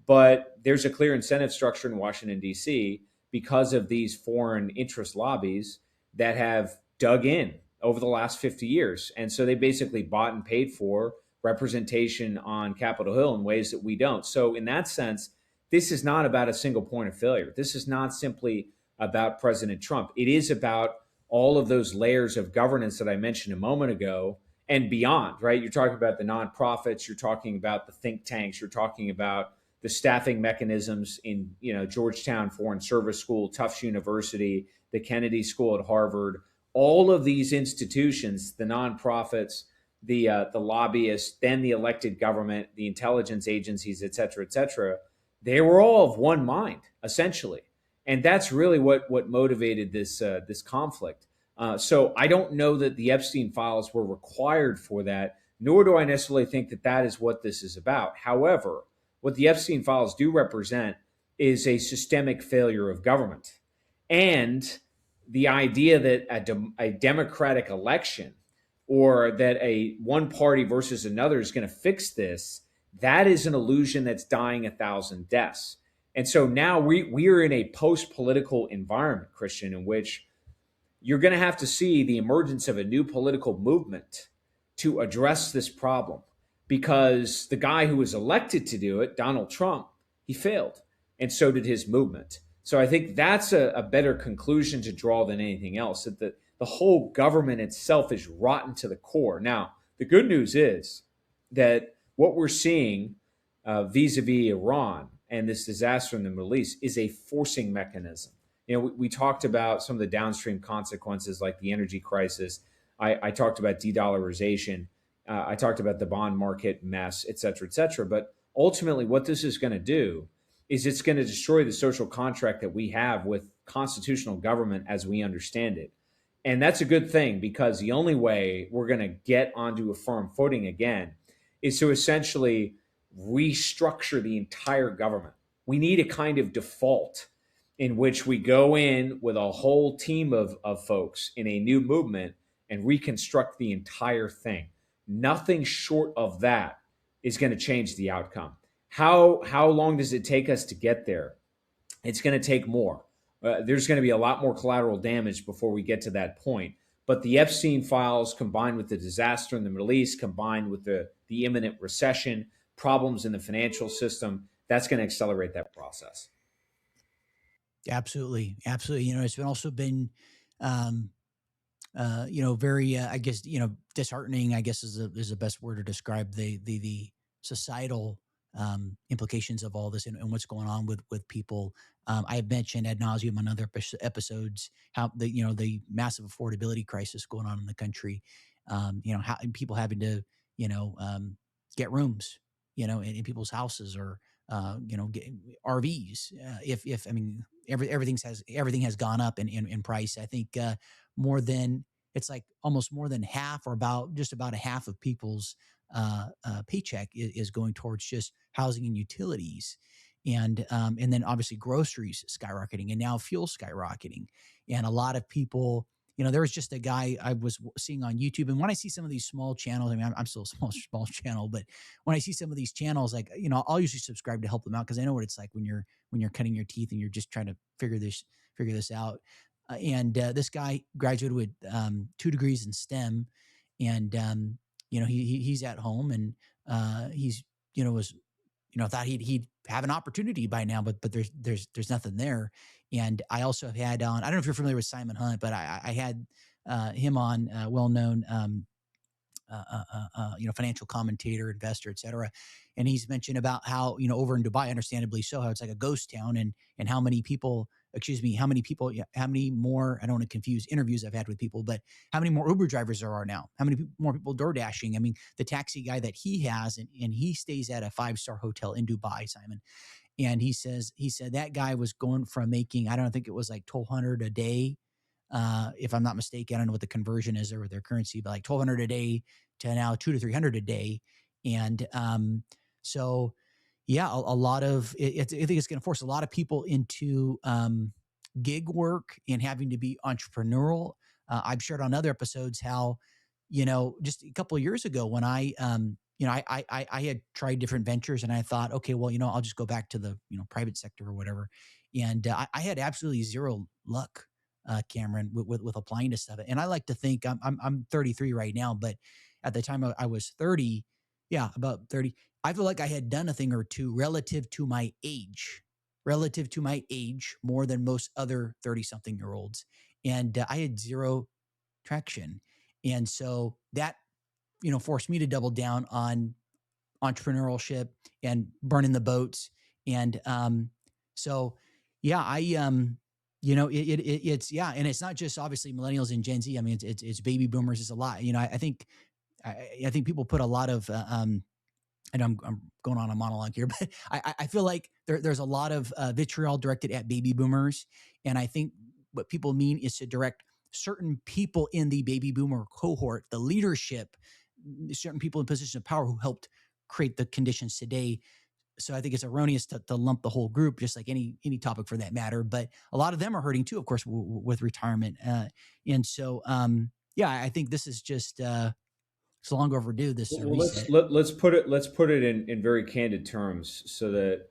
S2: But there's a clear incentive structure in Washington, D.C., because of these foreign interest lobbies that have dug in over the last 50 years. And so they basically bought and paid for representation on Capitol Hill in ways that we don't. So in that sense, this is not about a single point of failure. This is not simply about President Trump. It is about all of those layers of governance that I mentioned a moment ago and beyond, right? You're talking about the nonprofits, you're talking about the think tanks, you're talking about the staffing mechanisms in, Georgetown Foreign Service School, Tufts University, the Kennedy School at Harvard. All of these institutions, the nonprofits, the lobbyists, then the elected government, the intelligence agencies, et cetera, they were all of one mind, essentially. And that's really what motivated this conflict. So I don't know that the Epstein files were required for that, nor do I necessarily think that that is what this is about. However, what the Epstein files do represent is a systemic failure of government. And the idea that a democratic election or that a one party versus another is going to fix this, that is an illusion that's dying 1,000 deaths. And so now we are in a post-political environment, Christian, in which you're going to have to see the emergence of a new political movement to address this problem, because the guy who was elected to do it, Donald Trump, he failed, and so did his movement. So I think that's a better conclusion to draw than anything else, that the whole government itself is rotten to the core. Now, the good news is that what we're seeing vis-a-vis Iran and this disaster in the Middle East is a forcing mechanism. We talked about some of the downstream consequences like the energy crisis. I talked about de-dollarization. I talked about the bond market mess, et cetera. But ultimately, what this is going to do is it's going to destroy the social contract that we have with constitutional government as we understand it. And that's a good thing, because the only way we're going to get onto a firm footing again is to essentially restructure the entire government. We need a kind of default in which we go in with a whole team of folks in a new movement and reconstruct the entire thing. Nothing short of that is going to change the outcome. How long does it take us to get there? It's going to take more. There's going to be a lot more collateral damage before we get to that point. But the Epstein files, combined with the disaster in the Middle East, combined with the imminent recession, problems in the financial system, that's going to accelerate that process.
S1: Absolutely, absolutely. It's been also been, um, very, I guess, disheartening. I guess is the best word to describe the societal implications of all this, and what's going on with people. I have mentioned ad nauseum on other episodes how the massive affordability crisis going on in the country. How people having to you know um, get rooms, in people's houses, or get RVs. If I mean everything has gone up in price. I think more than it's like almost more than half, or about just about a half of people's paycheck is going towards just housing and utilities, and then obviously groceries skyrocketing, and now fuel skyrocketing, and a lot of people. There was just a guy I was seeing on YouTube, and when I see some of these small channels, I mean, I'm still a small channel, but when I see some of these channels, like I'll usually subscribe to help them out because I know what it's like when you're cutting your teeth and you're just trying to figure this out. And this guy graduated with 2 degrees in STEM, and he's at home, and he's was thought he'd have an opportunity by now, but there's nothing there. And I also have had on, I don't know if you're familiar with Simon Hunt, but I had him on, well known. Financial commentator, investor, et cetera. And he's mentioned about how, over in Dubai, understandably so, how it's like a ghost town, and how many people, excuse me, how many people, yeah, how many more, I don't want to confuse interviews I've had with people, but how many more Uber drivers there are now? How many more people door dashing? I mean, the taxi guy that he has, and he stays at a 5-star hotel in Dubai, Simon. And he said that guy was going from making, I don't think it was like 1,200 a day, if I'm not mistaken. I don't know what the conversion is there with their currency, but like 1,200 a day to now 200 to 300 a day. And so, yeah, a lot of it, I think it's going to force a lot of people into gig work and having to be entrepreneurial. I've shared on other episodes how, just a couple of years ago when I had tried different ventures, and I thought, okay, well, I'll just go back to the private sector or whatever, and I had absolutely zero luck, Cameron, with applying to stuff. And I like to think I'm 33 right now, but at the time I was 30, yeah, about 30, I feel like I had done a thing or two relative to my age, more than most other 30 something year olds, and I had zero traction, and so that forced me to double down on entrepreneurship and burning the boats. And so, yeah, it's, yeah, and it's not just obviously millennials and Gen Z. I mean, it's baby boomers. It's a lot. I think people put a lot of and I'm going on a monologue here, but I feel like there's a lot of vitriol directed at baby boomers, and I think what people mean is to direct certain people in the baby boomer cohort, the leadership, certain people in positions of power who helped create the conditions today. So I think it's erroneous to lump the whole group, just like any topic for that matter. But a lot of them are hurting too, of course, with retirement. And so, yeah, I think this is just it's long overdue. This
S2: Well,
S1: reset.
S2: let's put it in very candid terms so that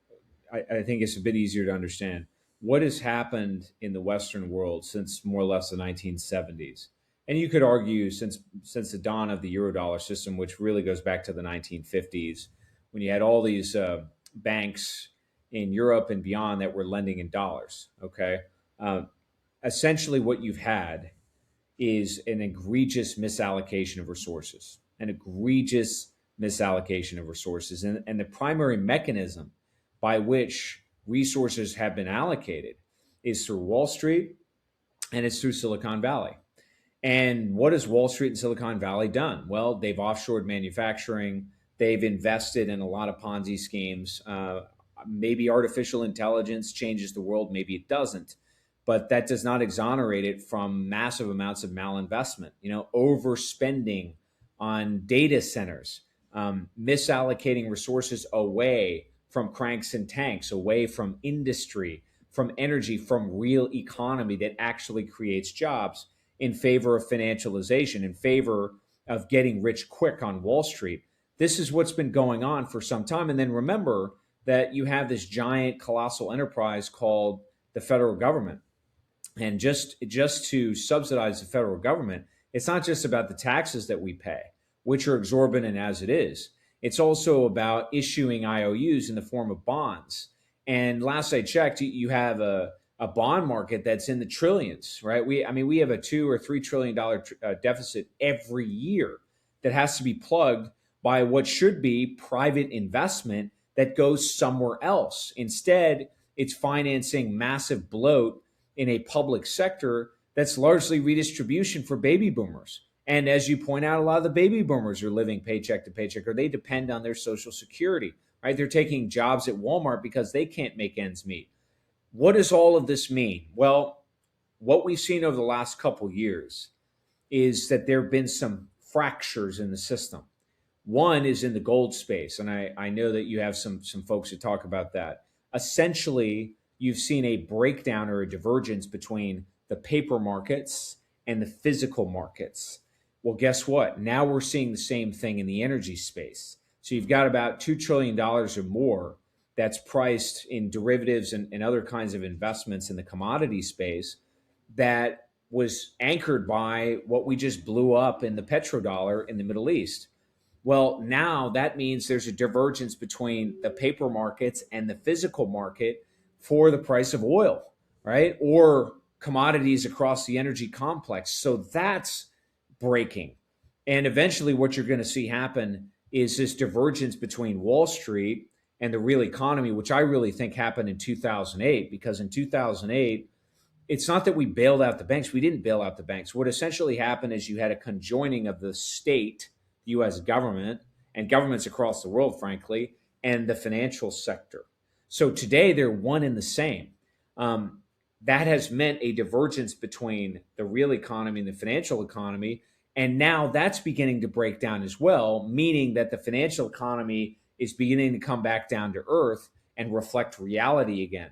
S2: I think it's a bit easier to understand. What has happened in the Western world since more or less the 1970s, and you could argue since the dawn of the Eurodollar system, which really goes back to the 1950s, when you had all these banks in Europe and beyond that were lending in dollars. Okay, uh, essentially what you've had is an egregious misallocation of resources, an egregious misallocation of resources. And the primary mechanism by which resources have been allocated is through Wall Street and it's through Silicon Valley. And what has Wall Street and Silicon Valley done? Well, they've offshored manufacturing. They've invested in a lot of Ponzi schemes. Maybe artificial intelligence changes the world, maybe it doesn't. But that does not exonerate it from massive amounts of malinvestment, overspending on data centers, misallocating resources away from cranks and tanks, away from industry, from energy, from real economy that actually creates jobs in favor of financialization, in favor of getting rich quick on Wall Street. This is what's been going on for some time. And then remember that you have this giant, colossal enterprise called the federal government. And just to subsidize the federal government, it's not just about the taxes that we pay, which are exorbitant as it is. It's also about issuing IOUs in the form of bonds. And last I checked, you have a bond market that's in the trillions, right? We have a $2 or $3 trillion deficit every year that has to be plugged by what should be private investment that goes somewhere else. Instead, it's financing massive bloat in a public sector that's largely redistribution for baby boomers. And as you point out, a lot of the baby boomers are living paycheck to paycheck, or they depend on their Social Security, right? They're taking jobs at Walmart because they can't make ends meet. What does all of this mean? Well, what we've seen over the last couple years is that there have been some fractures in the system. One is in the gold space, and I know that you have some folks who talk about that. Essentially, you've seen a breakdown or a divergence between the paper markets and the physical markets. Well, guess what? Now we're seeing the same thing in the energy space. So you've got about $2 trillion or more that's priced in derivatives and other kinds of investments in the commodity space that was anchored by what we just blew up in the petrodollar in the Middle East. Well, now that means there's a divergence between the paper markets and the physical market for the price of oil, right? Or commodities across the energy complex. So that's breaking. And eventually, what you're going to see happen is this divergence between Wall Street and the real economy, which I really think happened in 2008, because in 2008, it's not that we bailed out the banks. We didn't bail out the banks. What essentially happened is you had a conjoining of the state, U.S. government, and governments across the world, frankly, and the financial sector. So today they're one and the same. That has meant a divergence between the real economy and the financial economy. And now that's beginning to break down as well, meaning that the financial economy is beginning to come back down to earth and reflect reality again.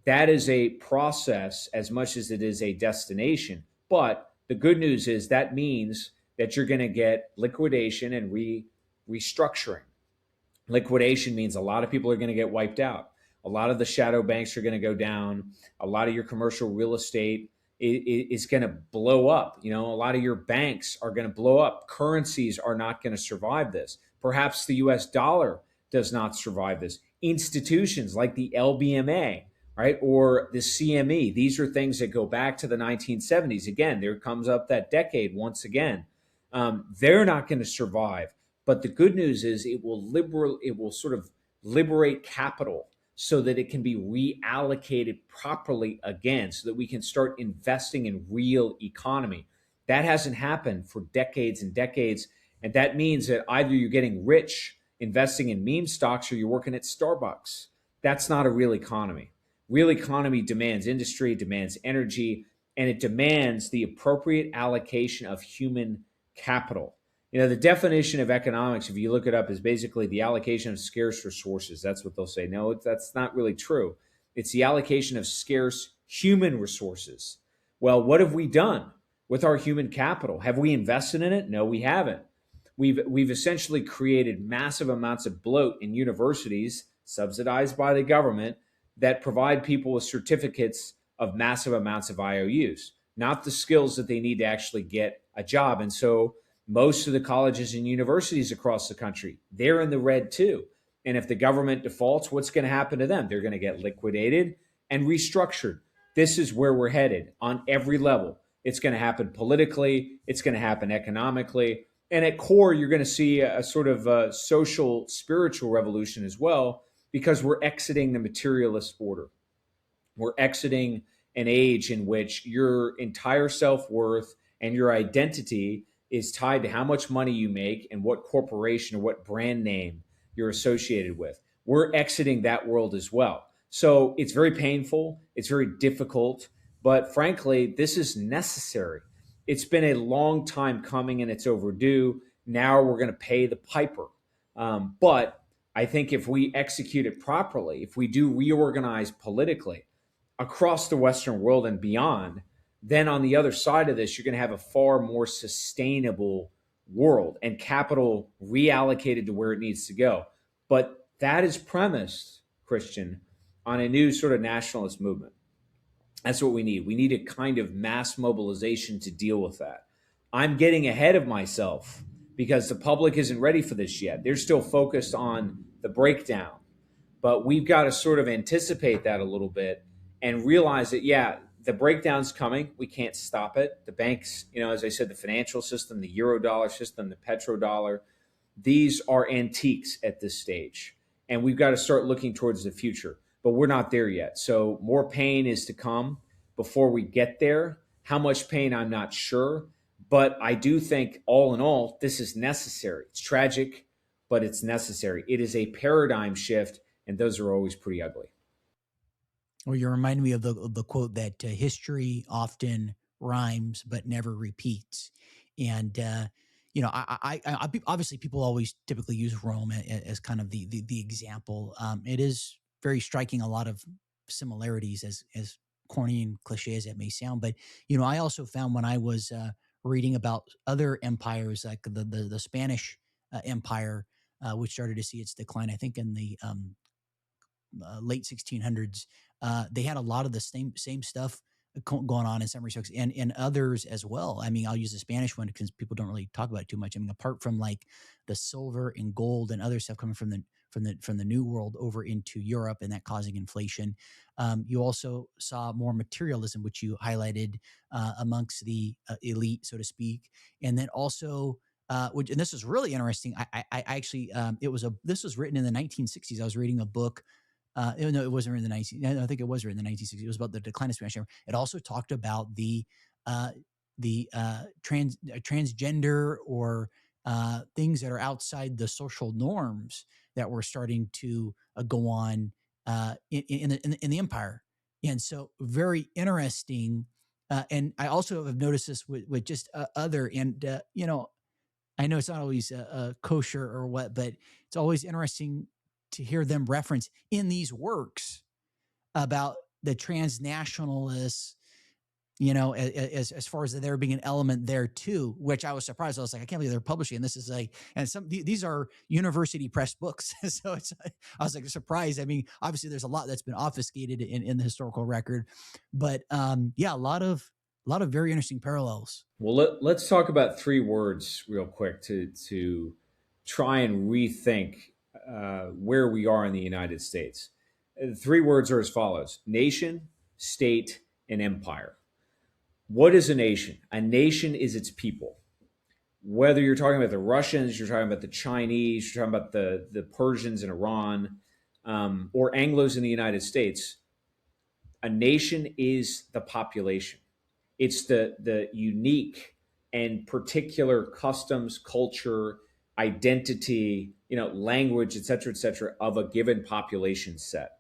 S2: That is a process as much as it is a destination. But the good news is that means that you're going to get liquidation and restructuring. Liquidation means a lot of people are going to get wiped out. A lot of the shadow banks are going to go down. A lot of your commercial real estate is going to blow up. A lot of your banks are going to blow up. Currencies are not going to survive this. Perhaps the US dollar does not survive this. Institutions like the LBMA, right, or the CME, these are things that go back to the 1970s. Again, there comes up that decade once again. They're not going to survive. But the good news is it will sort of liberate capital so that it can be reallocated properly again, so that we can start investing in real economy. That hasn't happened for decades and decades. And that means that either you're getting rich investing in meme stocks or you're working at Starbucks. That's not a real economy. Real economy demands industry, demands energy, and it demands the appropriate allocation of human capital. The definition of economics, if you look it up, is basically the allocation of scarce resources. That's what they'll say. No, that's not really true. It's the allocation of scarce human resources. Well, what have we done with our human capital? Have we invested in it? No, we haven't. We've essentially created massive amounts of bloat in universities, subsidized by the government, that provide people with certificates of massive amounts of IOUs, not the skills that they need to actually get a job. And so most of the colleges and universities across the country, they're in the red too. And if the government defaults, what's going to happen to them? They're going to get liquidated and restructured. This is where we're headed on every level. It's going to happen politically. It's going to happen economically. And at core, you're going to see a sort of a social, spiritual revolution as well, because we're exiting the materialist order. We're exiting an age in which your entire self-worth and your identity is tied to how much money you make and what corporation or what brand name you're associated with. We're exiting that world as well. So it's very painful. It's very difficult. But frankly, this is necessary. It's been a long time coming and it's overdue. Now we're going to pay the piper. But I think if we execute it properly, if we do reorganize politically across the Western world and beyond, then on the other side of this, you're going to have a far more sustainable world and capital reallocated to where it needs to go. But that is premised, Christian, on a new sort of nationalist movement. That's what we need. We need a kind of mass mobilization to deal with that. I'm getting ahead of myself because the public isn't ready for this yet. They're still focused on the breakdown. But we've got to sort of anticipate that a little bit and realize that, yeah, the breakdown's coming. We can't stop it. The banks, as I said, the financial system, the euro dollar system, the petrodollar, these are antiques at this stage. And we've got to start looking towards the future. But we're not there yet. So more pain is to come before we get there. How much pain, I'm not sure. But I do think, all in all, this is necessary. It's tragic, but it's necessary. It is a paradigm shift, and those are always pretty ugly.
S1: Well, you remind me of the quote that history often rhymes but never repeats. And obviously people always typically use Rome as kind of the example. It is very striking, a lot of similarities, as corny and cliche as it may sound. But I also found, when I was reading about other empires, like the Spanish Empire, which started to see its decline, I think in the late 1600s. They had a lot of the same stuff going on in some respects, and others as well. I mean, I'll use the Spanish one because people don't really talk about it too much. I mean, apart from like the silver and gold and other stuff coming from the New World over into Europe, and that causing inflation, you also saw more materialism, which you highlighted amongst the elite, so to speak, and then also. And this was really interesting. I actually, this was written in the 1960s. I was reading a book. No, it wasn't written in the 19. I think it was written in the 1960s. It was about the decline of Spanish Empire. It also talked about uh, transgender, or things that are outside the social norms that were starting to go on in the empire. And so, very interesting. And I also have noticed this with just other, and I know it's not always kosher or what, but it's always interesting to hear them reference in these works about the transnationalists, as far as there being an element there too, which I was surprised. I was like, I can't believe they're publishing. And this is like, and these are university press books. So I was like surprised. I mean, obviously there's a lot that's been obfuscated in the historical record, but yeah, a lot of very interesting parallels.
S2: Well, let's talk about three words real quick to try and rethink where we are in the United States. The three words are as follows: nation, state, and empire. What is a nation? A nation is its people. Whether you're talking about the Russians, you're talking about the Chinese, you're talking about the Persians in Iran, or Anglos in the United States, a nation is the population. It's the unique and particular customs, culture, identity, language, et cetera, of a given population set.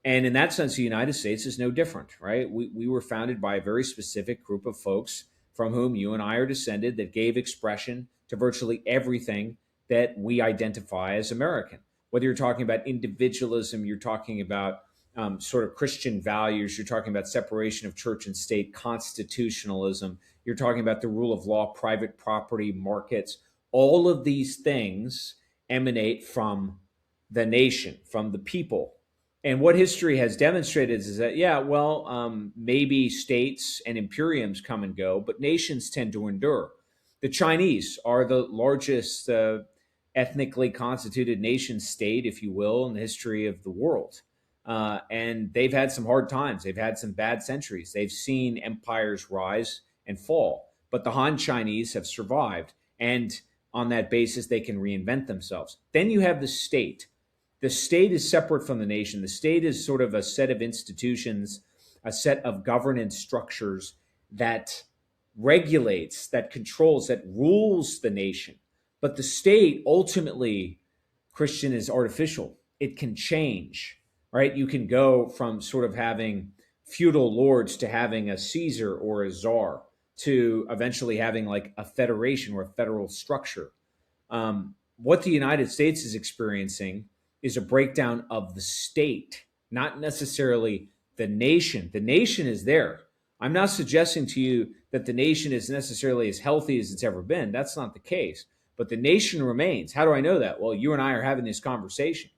S2: And in that sense, the United States is no different, right? We were founded by a very specific group of folks from whom you and I are descended, that gave expression to virtually everything that we identify as American. Whether you're talking about individualism, you're talking about sort of Christian values, you're talking about separation of church and state, constitutionalism, you're talking about the rule of law, private property, markets. All of these things emanate from the nation, from the people. And what history has demonstrated is that, yeah, well, maybe states and imperiums come and go, but nations tend to endure. The Chinese are the largest ethnically constituted nation state, if you will, in the history of the world. And they've had some hard times. They've had some bad centuries. They've seen empires rise and fall. But the Han Chinese have survived. And on that basis, they can reinvent themselves. Then you have the state. The state is separate from the nation. The state is sort of a set of institutions, a set of governance structures that regulates, that controls, that rules the nation. But the state ultimately, Christian, is artificial. It can change, right? You can go from sort of having feudal lords to having a Caesar or a czar to eventually having like a federation or a federal structure. What the United States is experiencing is a breakdown of the state, not necessarily the nation. The nation is there. I'm not suggesting to you that the nation is necessarily as healthy as it's ever been. That's not the case. But the nation remains. How do I know that? Well, you and I are having this conversation,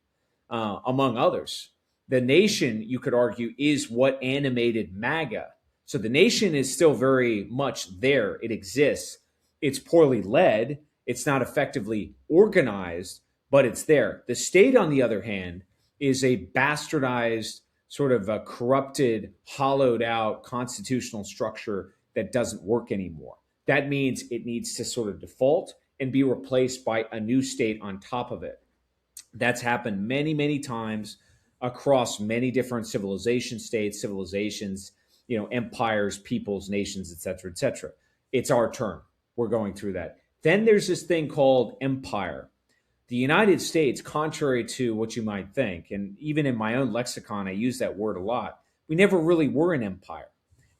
S2: among others. The nation, you could argue, is what animated MAGA. So the nation is still very much there. It exists. It's poorly led. It's not effectively organized, but it's there. The state, on the other hand, is a bastardized sort of a corrupted, hollowed out constitutional structure that doesn't work anymore. That means it needs to sort of default and be replaced by a new state on top of it. That's happened many, many times across many different civilization states, civilizations, empires, peoples, nations, et cetera, et cetera. It's our turn. We're going through that. Then there's this thing called empire. The United States, contrary to what you might think, and even in my own lexicon, I use that word a lot, we never really were an empire.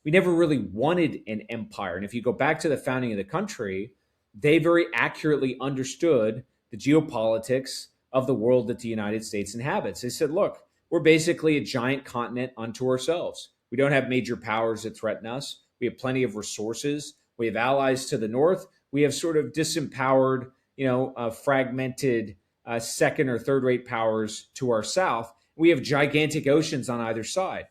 S2: We never really wanted an empire. And if you go back to the founding of the country, they very accurately understood the geopolitics of the world that the United States inhabits. They said, look, we're basically a giant continent unto ourselves. We don't have major powers that threaten us. We have plenty of resources. We have allies to the north. We have sort of disempowered, fragmented second or third rate powers to our south. We have gigantic oceans on either side.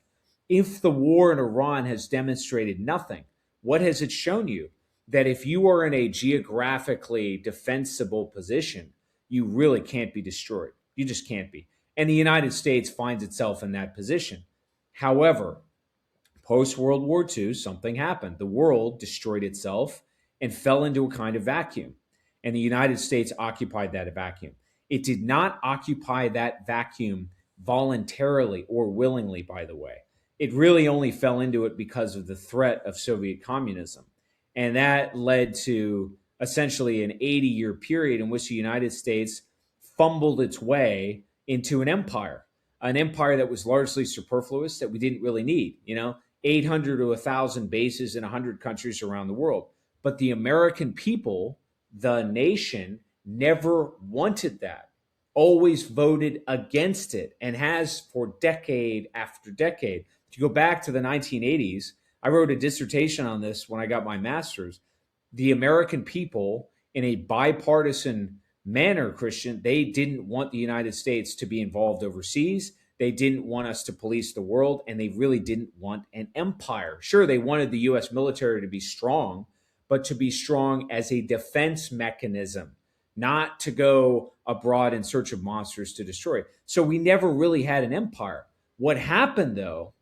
S2: If the war in Iran has demonstrated nothing, what has it shown you? That if you are in a geographically defensible position, you really can't be destroyed. You just can't be. And the United States finds itself in that position. However, post World War II, something happened. The world destroyed itself and fell into a kind of vacuum. And the United States occupied that vacuum. It did not occupy that vacuum voluntarily or willingly, by the way. It really only fell into it because of the threat of Soviet communism. And that led to essentially an 80-year period in which the United States fumbled its way into an empire that was largely superfluous, that we didn't really need, 800 to 1,000 bases in 100 countries around the world. But the American people, the nation, never wanted that, always voted against it, and has for decade after decade. If you go back to the 1980s, I wrote a dissertation on this when I got my master's. The American people, in a bipartisan manner, Christian, they didn't want the United States to be involved overseas. They didn't want us to police the world, and they really didn't want an empire. Sure, they wanted the U.S. military to be strong, but to be strong as a defense mechanism, not to go abroad in search of monsters to destroy. So we never really had an empire. What happened, though,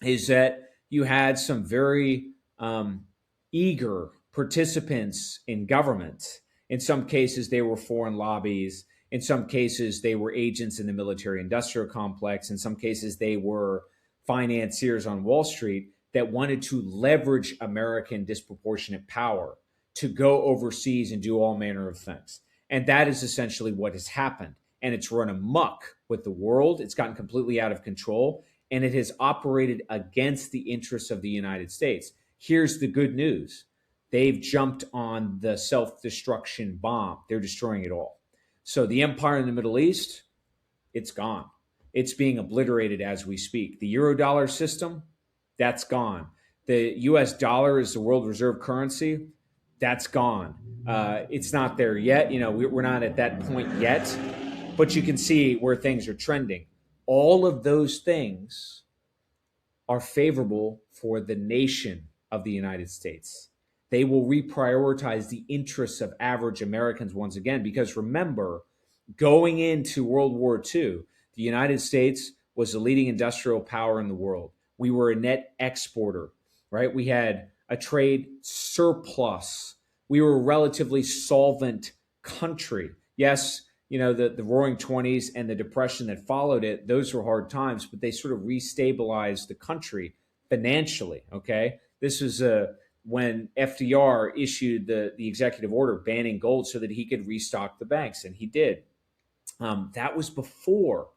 S2: is that you had some very eager participants in government. In some cases, they were foreign lobbies. In some cases, they were agents in the military-industrial complex. In some cases, they were financiers on Wall Street that wanted to leverage American disproportionate power to go overseas and do all manner of things. And that is essentially what has happened. And it's run amok with the world. It's gotten completely out of control. And it has operated against the interests of the United States. Here's the good news. They've jumped on the self-destruction bomb. They're destroying it all. So the empire in the Middle East, it's gone. It's being obliterated as we speak. The Eurodollar system, that's gone. The US dollar is the world reserve currency, that's gone. It's not there yet. We're not at that point yet, but you can see where things are trending. All of those things are favorable for the nation of the United States. They will reprioritize the interests of average Americans once again, because remember, going into World War II, the United States was the leading industrial power in the world. We were a net exporter, right? We had a trade surplus. We were a relatively solvent country. Yes, the Roaring '20s and the Depression that followed it, those were hard times, but they sort of restabilized the country financially, okay? This was when FDR issued the executive order banning gold so that he could restock the banks, and he did. That was before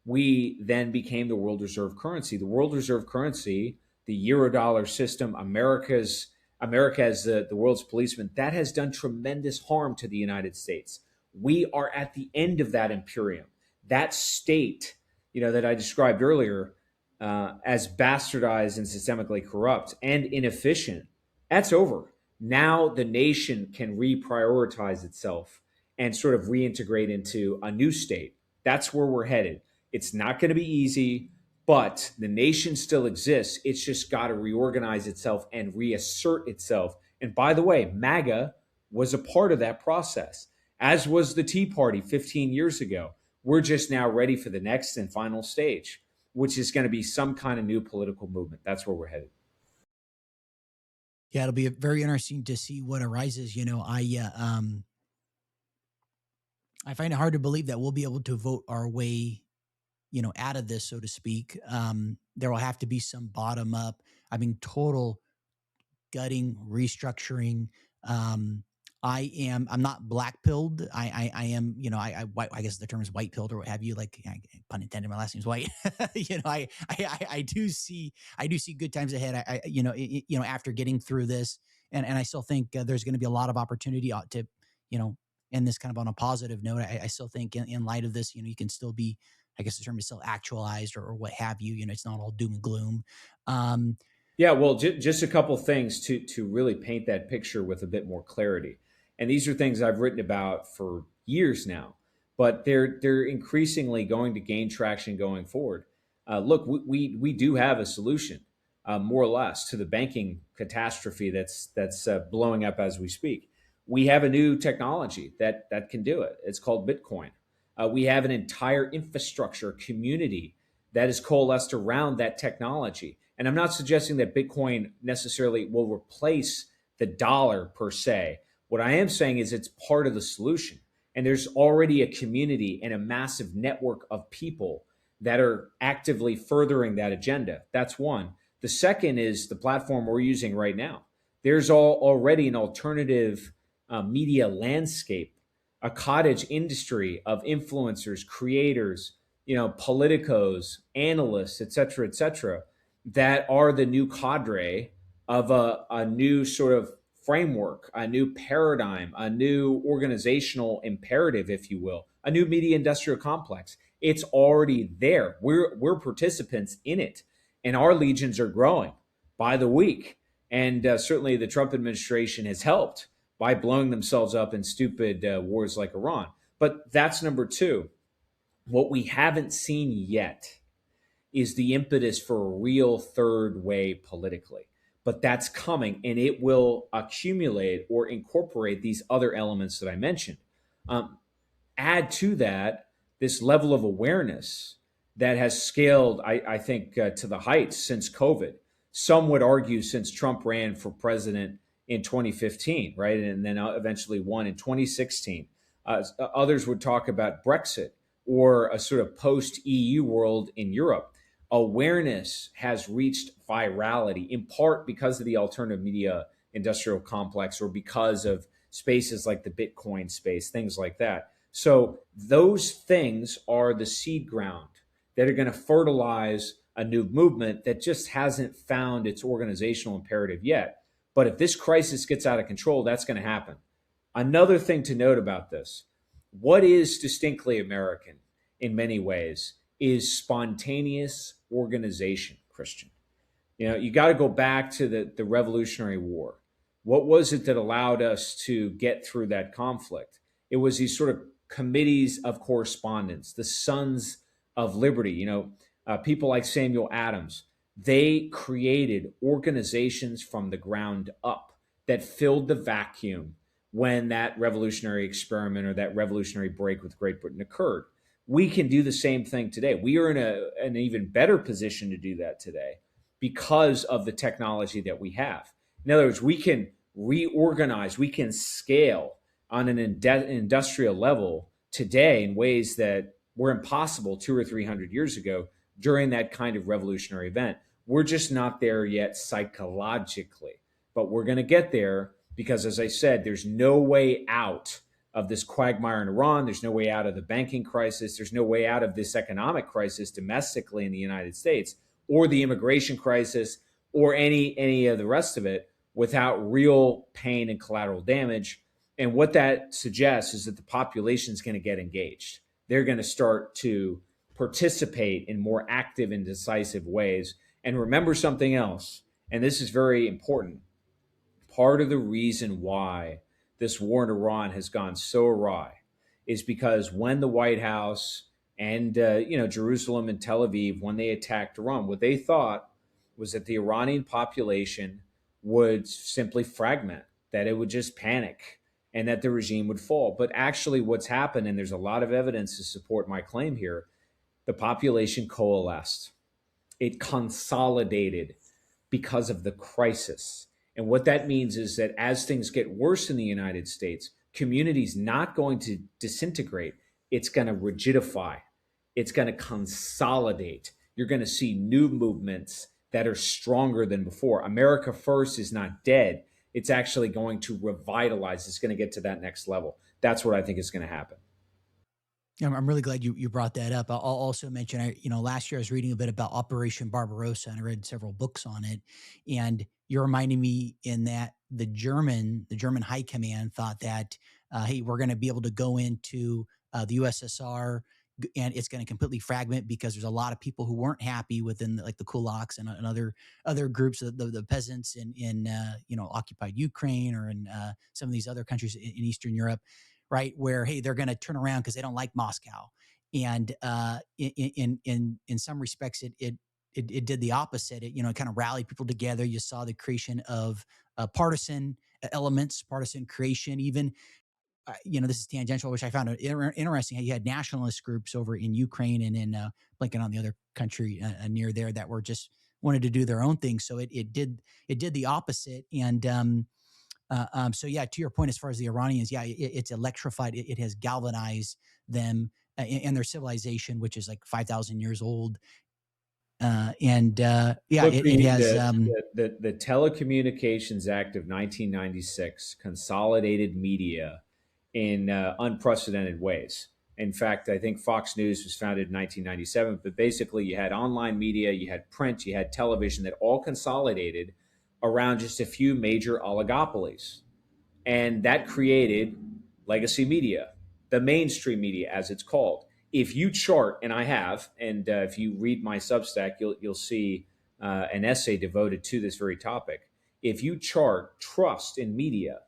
S2: we then became the world reserve currency. The world reserve currency, the Eurodollar system, America as the world's policeman, that has done tremendous harm to the United States. We are at the end of that imperium. That state, that I described earlier as bastardized and systemically corrupt and inefficient, that's over. Now the nation can reprioritize itself and sort of reintegrate into a new state. That's where we're headed. It's not going to be easy, but the nation still exists. It's just got to reorganize itself and reassert itself. And by the way, MAGA was a part of that process, as was the Tea Party 15 years ago. We're just now ready for the next and final stage. which is going to be some kind of new political movement. That's where we're headed.
S1: Yeah, it'll be very interesting to see what arises. I find it hard to believe that we'll be able to vote our way, out of this, so to speak. There will have to be some bottom up. I mean, total gutting, restructuring. Um, I'm not black pilled. I am, I guess the term is white pilled or what have you, like, pun intended, my last name's White. I do see good times ahead. After getting through this, and I still think there's going to be a lot of opportunity to, end this kind of on a positive note. I still think in light of this, you can still be, I guess the term is still actualized or what have you. It's not all doom and gloom.
S2: Yeah, well, just a couple things to really paint that picture with a bit more clarity. And these are things I've written about for years now, but they're increasingly going to gain traction going forward. Look, we do have a solution, more or less, to the banking catastrophe that's blowing up as we speak. We have a new technology that can do it. It's called Bitcoin. We have an entire infrastructure community that is coalesced around that technology. And I'm not suggesting that Bitcoin necessarily will replace the dollar per se. What I am saying is it's part of the solution. And there's already a community and a massive network of people that are actively furthering that agenda. That's one. The second is the platform we're using right now. There's already an alternative media landscape, a cottage industry of influencers, creators, politicos, analysts, et cetera, that are the new cadre of a new sort of framework, a new paradigm, a new organizational imperative, if you will, a new media industrial complex. It's already there. We're participants in it, and our legions are growing by the week. And certainly the Trump administration has helped by blowing themselves up in stupid wars like Iran. But that's number two. What we haven't seen yet is the impetus for a real third way politically. But that's coming, and it will accumulate or incorporate these other elements that I mentioned. Add to that this level of awareness that has scaled, I think, to the heights since COVID. Some would argue since Trump ran for president in 2015, right? And then eventually won in 2016. Others would talk about Brexit or a sort of post EU world in Europe. Awareness has reached virality in part because of the alternative media industrial complex or because of spaces like the Bitcoin space, things like that. So those things are the seed ground that are going to fertilize a new movement that just hasn't found its organizational imperative yet. But if this crisis gets out of control, that's going to happen. Another thing to note about this, what is distinctly American in many ways is spontaneous organization, Christian. You got to go back to the Revolutionary War. What was it that allowed us to get through that conflict? It was these sort of committees of correspondence, the Sons of Liberty, people like Samuel Adams. They created organizations from the ground up that filled the vacuum when that revolutionary experiment or that revolutionary break with Great Britain occurred. We can do the same thing today. We are in an even better position to do that today because of the technology that we have. In other words, we can reorganize, we can scale on an industrial level today in ways that were impossible 200 or 300 years ago during that kind of revolutionary event. We're just not there yet psychologically, but we're going to get there because, as I said, there's no way out of this quagmire in Iran. There's no way out of the banking crisis. There's no way out of this economic crisis domestically in the United States or the immigration crisis or any of the rest of it without real pain and collateral damage. And what that suggests is that the population is going to get engaged. They're going to start to participate in more active and decisive ways. And remember something else, and this is very important. Part of the reason why this war in Iran has gone so awry is because when the White House and Jerusalem and Tel Aviv, when they attacked Iran, what they thought was that the Iranian population would simply fragment, that it would just panic, and that the regime would fall. But actually what's happened, and there's a lot of evidence to support my claim here, the population coalesced. It consolidated because of the crisis. And what that means is that as things get worse in the United States, community's not going to disintegrate. It's going to rigidify. It's going to consolidate. You're going to see new movements that are stronger than before. America First is not dead. It's actually going to revitalize. It's going to get to that next level. That's what I think is going to happen.
S1: I'm really glad you brought that up. I'll also mention, last year I was reading a bit about Operation Barbarossa, and I read several books on it. And you're reminding me in that the German High Command thought that, hey, we're going to be able to go into the USSR, and it's going to completely fragment because there's a lot of people who weren't happy within like the kulaks and other groups, the peasants in occupied Ukraine or in some of these other countries in Eastern Europe, right? Where, hey, they're going to turn around because they don't like Moscow. And in some respects, it did the opposite. It kind of rallied people together. You saw the creation of partisan elements, partisan creation. Even this is tangential, which I found interesting. How you had nationalist groups over in Ukraine and in blanking on the other country near there that were just wanted to do their own thing. So it did the opposite. And so yeah, to your point, as far as the Iranians, yeah, it's electrified. It has galvanized them and their civilization, which is like 5,000 years old. Yeah,
S2: Look,
S1: it has.
S2: the Telecommunications Act of 1996 consolidated media in unprecedented ways. In fact, I think Fox News was founded in 1997, but basically you had online media, you had print, you had television that all consolidated around just a few major oligopolies. And that created legacy media, the mainstream media, as it's called. If you chart, and I have, and if you read my Substack, you'll see an essay devoted to this very topic. If you chart trust in media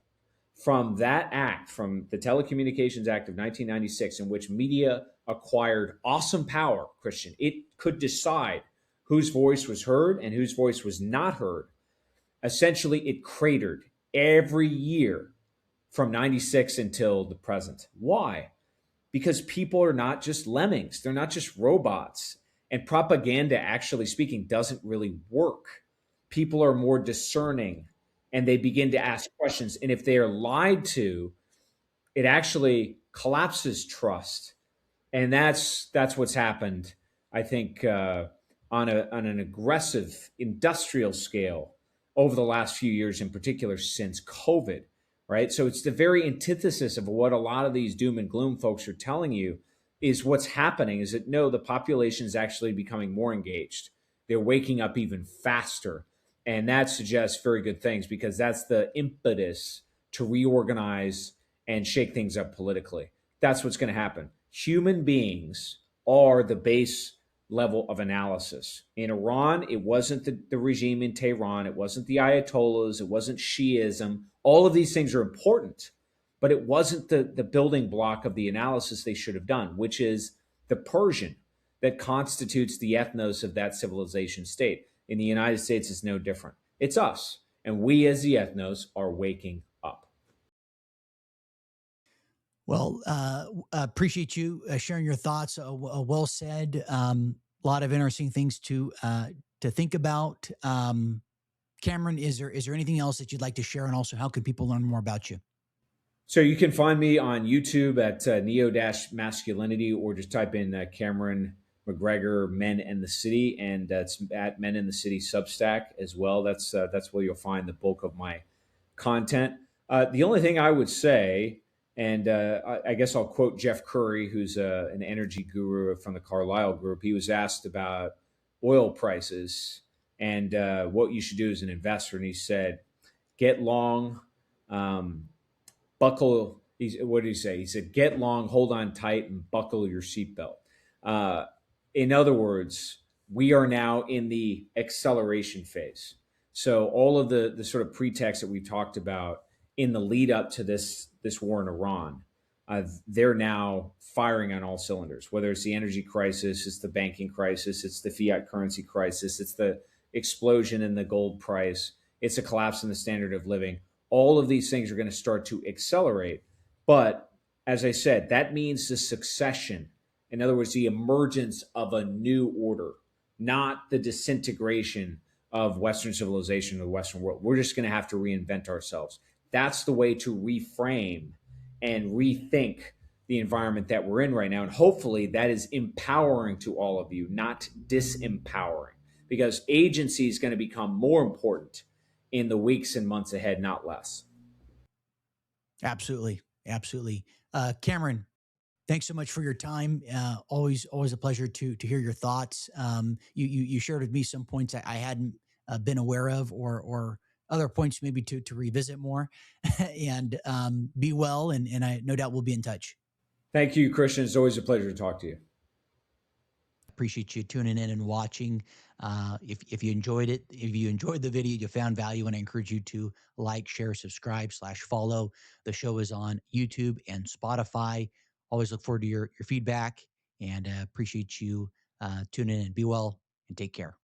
S2: from that act, from the Telecommunications Act of 1996, in which media acquired awesome power, Christian, it could decide whose voice was heard and whose voice was not heard. Essentially, it cratered every year from 96 until the present. Why? Because people are not just lemmings, they're not just robots. And propaganda, actually speaking, doesn't really work. People are more discerning and they begin to ask questions. And if they are lied to, it actually collapses trust. And that's what's happened, I think, on an aggressive industrial scale over the last few years, in particular since COVID, right? So it's the very antithesis of what a lot of these doom and gloom folks are telling you is what's happening is that no, the population is actually becoming more engaged. They're waking up even faster. And that suggests very good things because that's the impetus to reorganize and shake things up politically. That's what's going to happen. Human beings are the base level of analysis. In Iran, it wasn't the regime in Tehran, it wasn't the Ayatollahs, it wasn't Shiism. All of these things are important, but it wasn't the building block of the analysis they should have done, which is the Persian that constitutes the ethnos of that civilization state. In the United States, it's no different. It's us. And we as the ethnos are waking up.
S1: Well, appreciate you sharing your thoughts. Well said. A lot of interesting things to think about. Cameron, is there anything else that you'd like to share? And also, how can people learn more about you?
S2: So you can find me on YouTube at Neo-Masculinity, or just type in Cameron Macgregor Men and the City, and that's at Men in the City Substack as well. That's where you'll find the bulk of my content. The only thing I would say, and I guess I'll quote Jeff Curry, who's an energy guru from the Carlyle Group. He was asked about oil prices and what you should do as an investor, and he said, "Get long." Buckle. What did he say? He said, "Get long, hold on tight, and buckle your seatbelt." In other words, we are now in the acceleration phase. So all of the sort of pretext that we talked about in the lead up to this war in Iran, they're now firing on all cylinders. Whether it's the energy crisis, it's the banking crisis, it's the fiat currency crisis, it's the explosion in the gold price, it's a collapse in the standard of living. All of these things are going to start to accelerate. But as I said, that means the succession. In other words, the emergence of a new order, not the disintegration of Western civilization or the Western world. We're just going to have to reinvent ourselves. That's the way to reframe and rethink the environment that we're in right now. And hopefully that is empowering to all of you, not disempowering, because agency is going to become more important in the weeks and months ahead, not less.
S1: Absolutely. Absolutely. Cameron, thanks so much for your time. Always a pleasure to hear your thoughts. You shared with me some points I hadn't been aware of, or other points maybe to revisit more. And be well, and I no doubt we'll be in touch.
S2: Thank you, Christian. It's always a pleasure to talk to you.
S1: Appreciate you tuning in and watching. If you enjoyed it, if you enjoyed the video, you found value, and I encourage you to like, share, subscribe, /follow. The show is on YouTube and Spotify. Always look forward to your feedback, and appreciate you tuning in. Be well and take care.